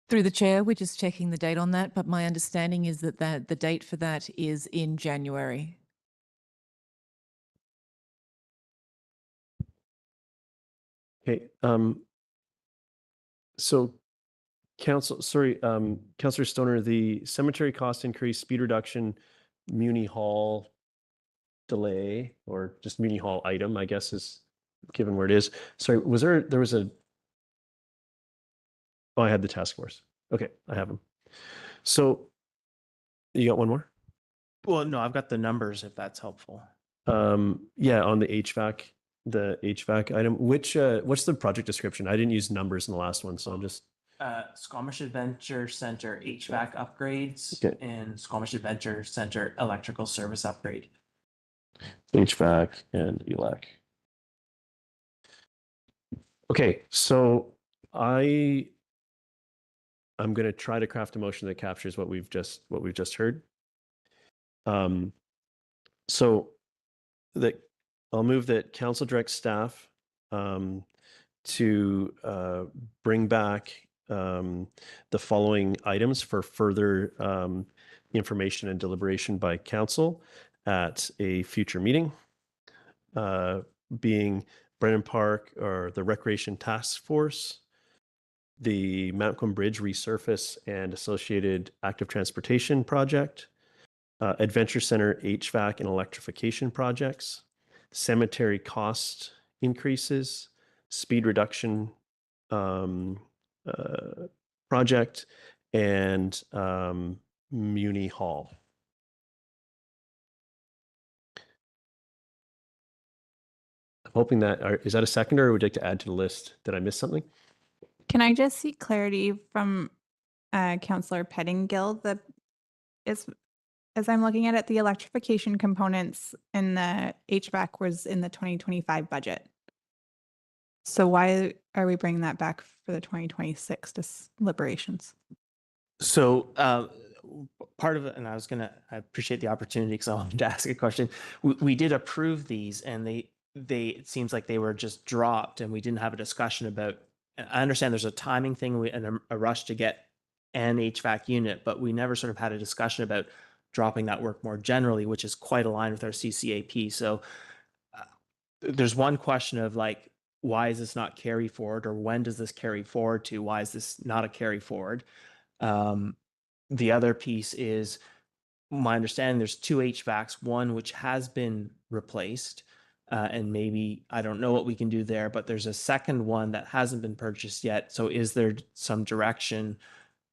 Through the chair, we're just checking the date on that, but my understanding is that the date for that is in January.
Okay. So Councillor Stoner, the cemetery cost increase, speed reduction, Muni Hall delay, or just Muni Hall item, I guess is given where it is. Sorry, there was a, oh, I had the task force. Okay, I have them. So you got one more?
Well, no, I've got the numbers if that's helpful.
Yeah, on the HVAC item, which, what's the project description? I didn't use numbers in the last one, so I'm just.
Squamish Adventure Center HVAC upgrades
Okay.
and Squamish Adventure Center electrical service upgrade.
HVAC and ELAC. Okay, so I'm going to try to craft a motion that captures what we've just heard. So that I'll move that council directs staff to bring back the following items for further information and deliberation by council at a future meeting, being Brennan Park or the Recreation Task Force, the Mountcomb Bridge resurface and associated active transportation project, Adventure Center HVAC and electrification projects, cemetery cost increases, speed reduction project, and Muni Hall. I'm hoping that, is that a seconder or would you like to add to the list? Did I miss something?
Can I just seek clarity from Councillor Pettingill? As I'm looking at it, the electrification components in the HVAC was in the 2025 budget. So why are we bringing that back for the 2026 deliberations?
So part of it, and I appreciate the opportunity because I wanted to ask a question. We did approve these, and it seems like they were just dropped, and we didn't have a discussion about. I understand there's a timing thing and a rush to get an HVAC unit, but we never sort of had a discussion about dropping that work more generally, which is quite aligned with our CCAP. So there's one question of like, why is this not carry forward, or when does this carry forward to? Why is this not a carry forward? The other piece is my understanding there's two HVACs, one which has been replaced, and maybe I don't know what we can do there, but there's a second one that hasn't been purchased yet. So is there some direction?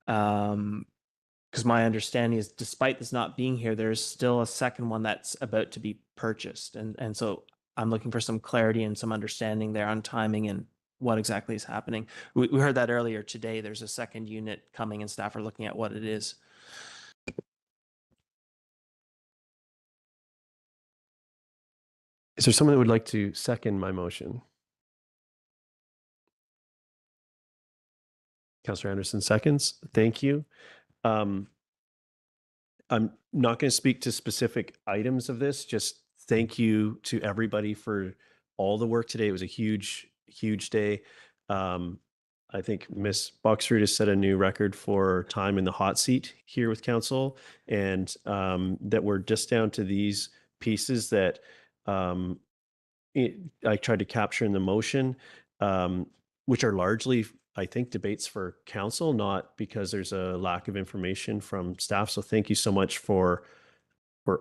Because my understanding is despite this not being here, there's still a second one that's about to be purchased. And so I'm looking for some clarity and some understanding there on timing and what exactly is happening. We heard that earlier today. There's a second unit coming and staff are looking at what it is.
Is there someone that would like to second my motion? Councillor Anderson seconds. Thank you. I'm not going to speak to specific items of this. Just thank you to everybody for all the work today. It was a huge day. I think Ms. Boxford has set a new record for time in the hot seat here with council, and that we're just down to these pieces that I tried to capture in the motion, which are largely, I think, debates for council, not because there's a lack of information from staff. So thank you so much for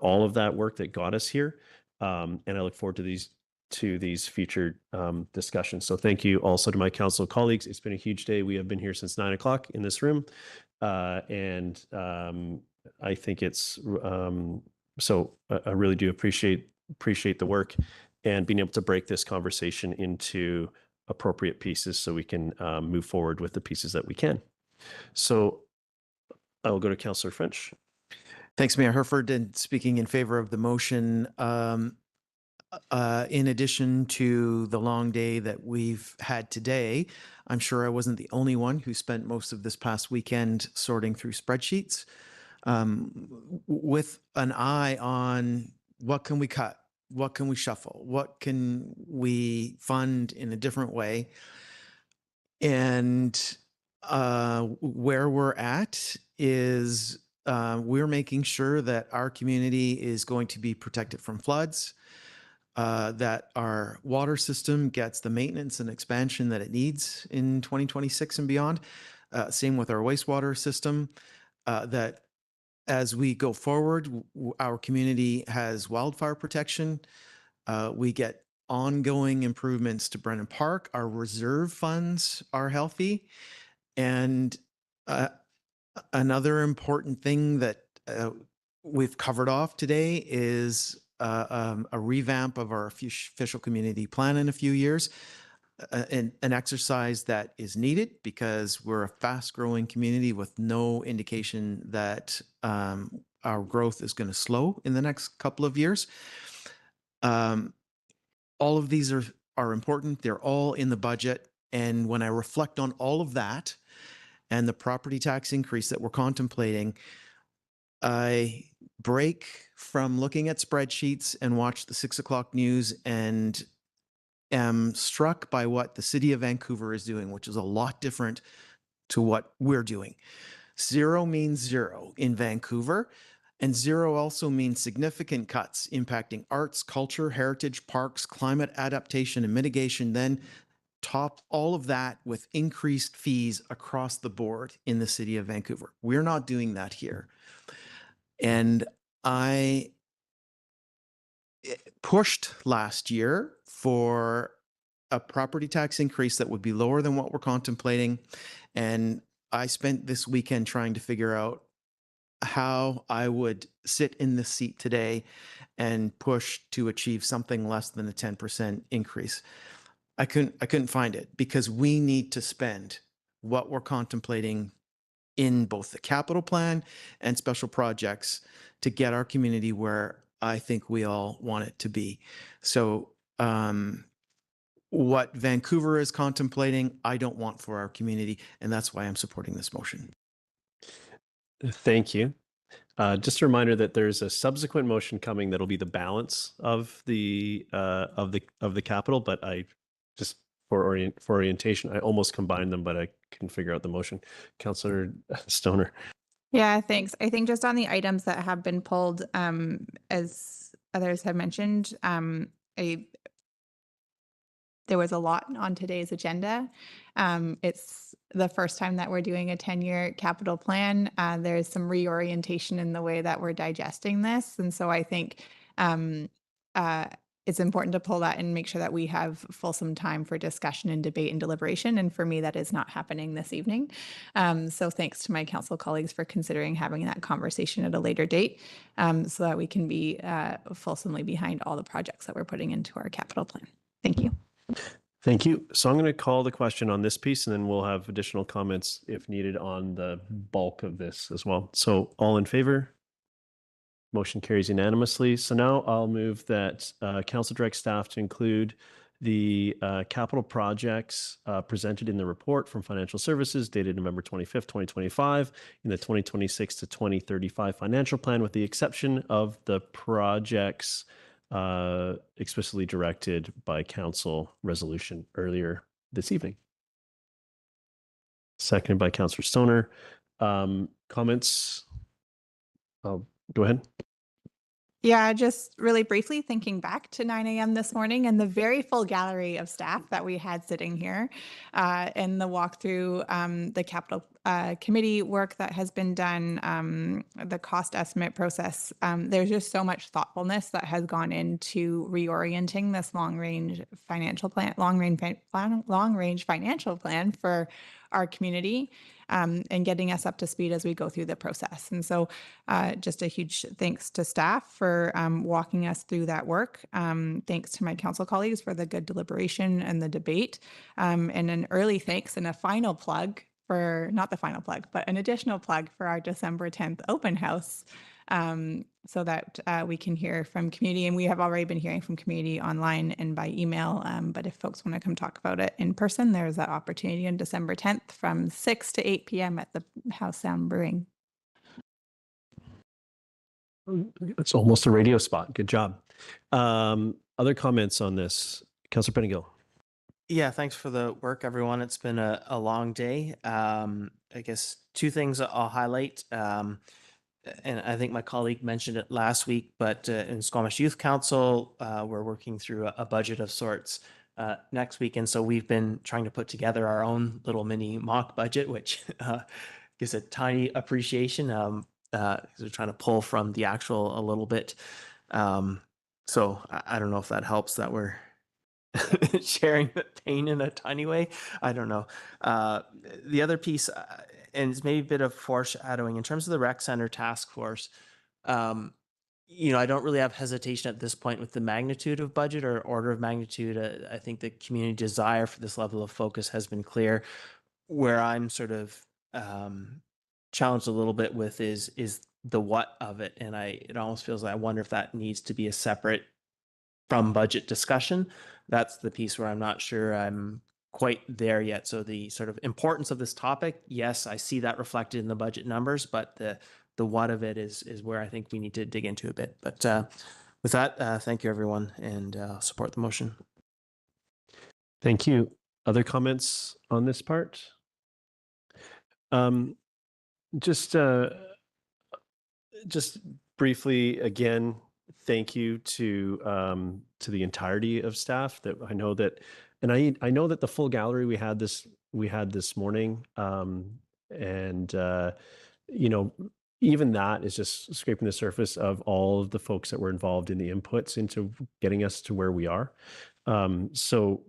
all of that work that got us here. And I look forward to these future discussions. So thank you also to my council colleagues. It's been a huge day. We have been here since 9 o'clock in this room. And I think it's, so I really do appreciate the work and being able to break this conversation into appropriate pieces so we can move forward with the pieces that we can. So I will go to Councillor French.
Thanks, Mayor Herford. And speaking in favor of the motion, in addition to the long day that we've had today, I'm sure I wasn't the only one who spent most of this past weekend sorting through spreadsheets with an eye on what can we cut, what can we shuffle, what can we fund in a different way. And where we're at is we're making sure that our community is going to be protected from floods, that our water system gets the maintenance and expansion that it needs in 2026 and beyond. Same with our wastewater system, that as we go forward, our community has wildfire protection. We get ongoing improvements to Brennan Park. Our reserve funds are healthy. And another important thing that we've covered off today is a revamp of our official community plan in a few years. An exercise that is needed because we're a fast-growing community with no indication that our growth is going to slow in the next couple of years. All of these are important. They're all in the budget. And when I reflect on all of that and the property tax increase that we're contemplating, I break from looking at spreadsheets and watch the 6 o'clock news and am struck by what the city of Vancouver is doing, which is a lot different to what we're doing. Zero means zero in Vancouver, and zero also means significant cuts impacting arts, culture, heritage, parks, climate adaptation, and mitigation. Then top all of that with increased fees across the board in the city of Vancouver. We're not doing that here. And I pushed last year for a property tax increase that would be lower than what we're contemplating. And I spent this weekend trying to figure out how I would sit in this seat today and push to achieve something less than a 10% increase. I couldn't find it because we need to spend what we're contemplating in both the capital plan and special projects to get our community where I think we all want it to be. So what Vancouver is contemplating, I don't want for our community, and that's why I'm supporting this motion.
Thank you. Just a reminder that there's a subsequent motion coming that'll be the balance of the capital, but I just for orientation, I almost combined them, but I couldn't figure out the motion. Councillor Stoner.
Yeah, thanks. I think just on the items that have been pulled, as others have mentioned, there was a lot on today's agenda. It's the first time that we're doing a 10-year capital plan. There's some reorientation in the way that we're digesting this. And so I think it's important to pull that and make sure that we have fulsome time for discussion and debate and deliberation. And for me, that is not happening this evening. So thanks to my council colleagues for considering having that conversation at a later date so that we can be fulsomely behind all the projects that we're putting into our capital plan. Thank you.
Thank you. So I'm going to call the question on this piece, and then we'll have additional comments if needed on the bulk of this as well. So all in favor? Motion carries unanimously. So now I'll move that council direct staff to include the capital projects presented in the report from Financial Services dated November 25th, 2025 in the 2026 to 2035 financial plan, with the exception of the projects explicitly directed by council resolution earlier this evening. Seconded by Councillor Stoner. Comments? Go ahead.
Yeah, just really briefly thinking back to 9 a.m. this morning and the very full gallery of staff that we had sitting here and the walkthrough, the capital committee work that has been done, the cost estimate process. There's just so much thoughtfulness that has gone into reorienting this long-range financial plan, long-range financial plan for our community and getting us up to speed as we go through the process. And so just a huge thanks to staff for walking us through that work. Thanks to my council colleagues for the good deliberation and the debate. And an early thanks and a final plug for, not the final plug, but an additional plug for our December 10th open house so that we can hear from community. And we have already been hearing from community online and by email. But if folks want to come talk about it in person, there's that opportunity on December 10th from 6 to 8 p.m. at the House Sound Brewing.
It's almost a radio spot. Good job. Other comments on this? Councillor Pettingill.
Yeah, thanks for the work, everyone. It's been a long day. I guess two things I'll highlight. And I think my colleague mentioned it last week, but in Squamish Youth Council, we're working through a budget of sorts next week. And so we've been trying to put together our own little mini mock budget, which gives a tiny appreciation. Because we're trying to pull from the actual a little bit. So I don't know if that helps that we're sharing the pain in a tiny way. I don't know. The other piece, and it's maybe a bit of foreshadowing in terms of the rec center task force. You know, I don't really have hesitation at this point with the magnitude of budget or order of magnitude. I think the community desire for this level of focus has been clear. Where I'm sort of challenged a little bit with is the what of it, and it almost feels like I wonder if that needs to be a separate from budget discussion. That's the piece where I'm not sure I'm quite there yet. So the sort of importance of this topic, yes, I see that reflected in the budget numbers, but the what of it is where I think we need to dig into a bit. But with that, thank you everyone, and support the motion.
Thank you. Other comments on this part? Just briefly again, thank you to the entirety of staff. That I know that, and I know that the full gallery we had this morning, and you know, even that is just scraping the surface of all of the folks that were involved in the inputs into getting us to where we are. So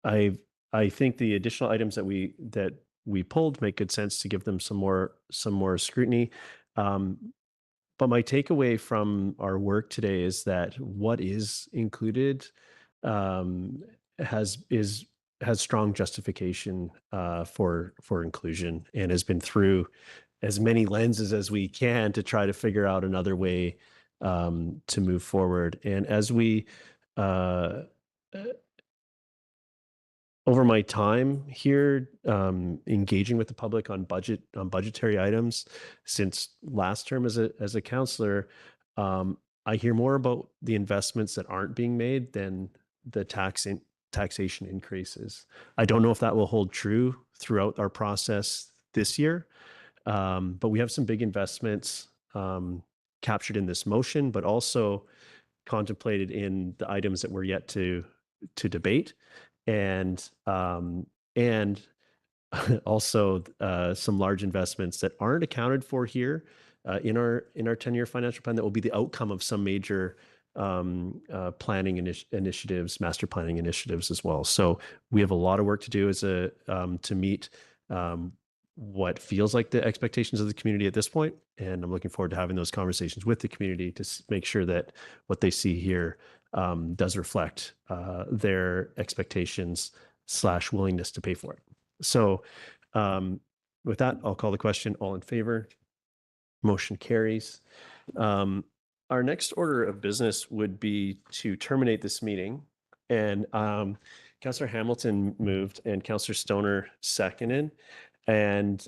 I think the additional items that we pulled make good sense to give them some more scrutiny. But my takeaway from our work today is that what is included has strong justification for inclusion, and has been through as many lenses as we can to try to figure out another way to move forward. And as we over my time here, engaging with the public on budgetary items since last term as a counselor, I hear more about the investments that aren't being made than the taxation increases. I don't know if that will hold true throughout our process this year, but we have some big investments captured in this motion, but also contemplated in the items that we're yet to debate. And also some large investments that aren't accounted for here in our 10-year financial plan that will be the outcome of some major planning initiatives, master planning initiatives as well. So we have a lot of work to do to meet what feels like the expectations of the community at this point. And I'm looking forward to having those conversations with the community to make sure that what they see here does reflect their expectations / willingness to pay for it. So with that, I'll call the question. All in favor? Motion carries. Our next order of business would be to terminate this meeting. And Councillor Hamilton moved and Councillor Stoner seconded. And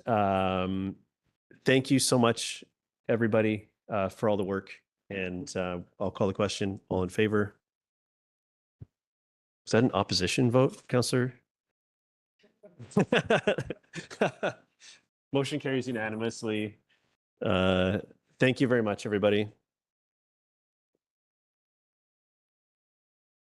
thank you so much, everybody, for all the work. And I'll call the question. All in favor? Is that an opposition vote, Councillor? Motion carries unanimously. Thank you very much, everybody.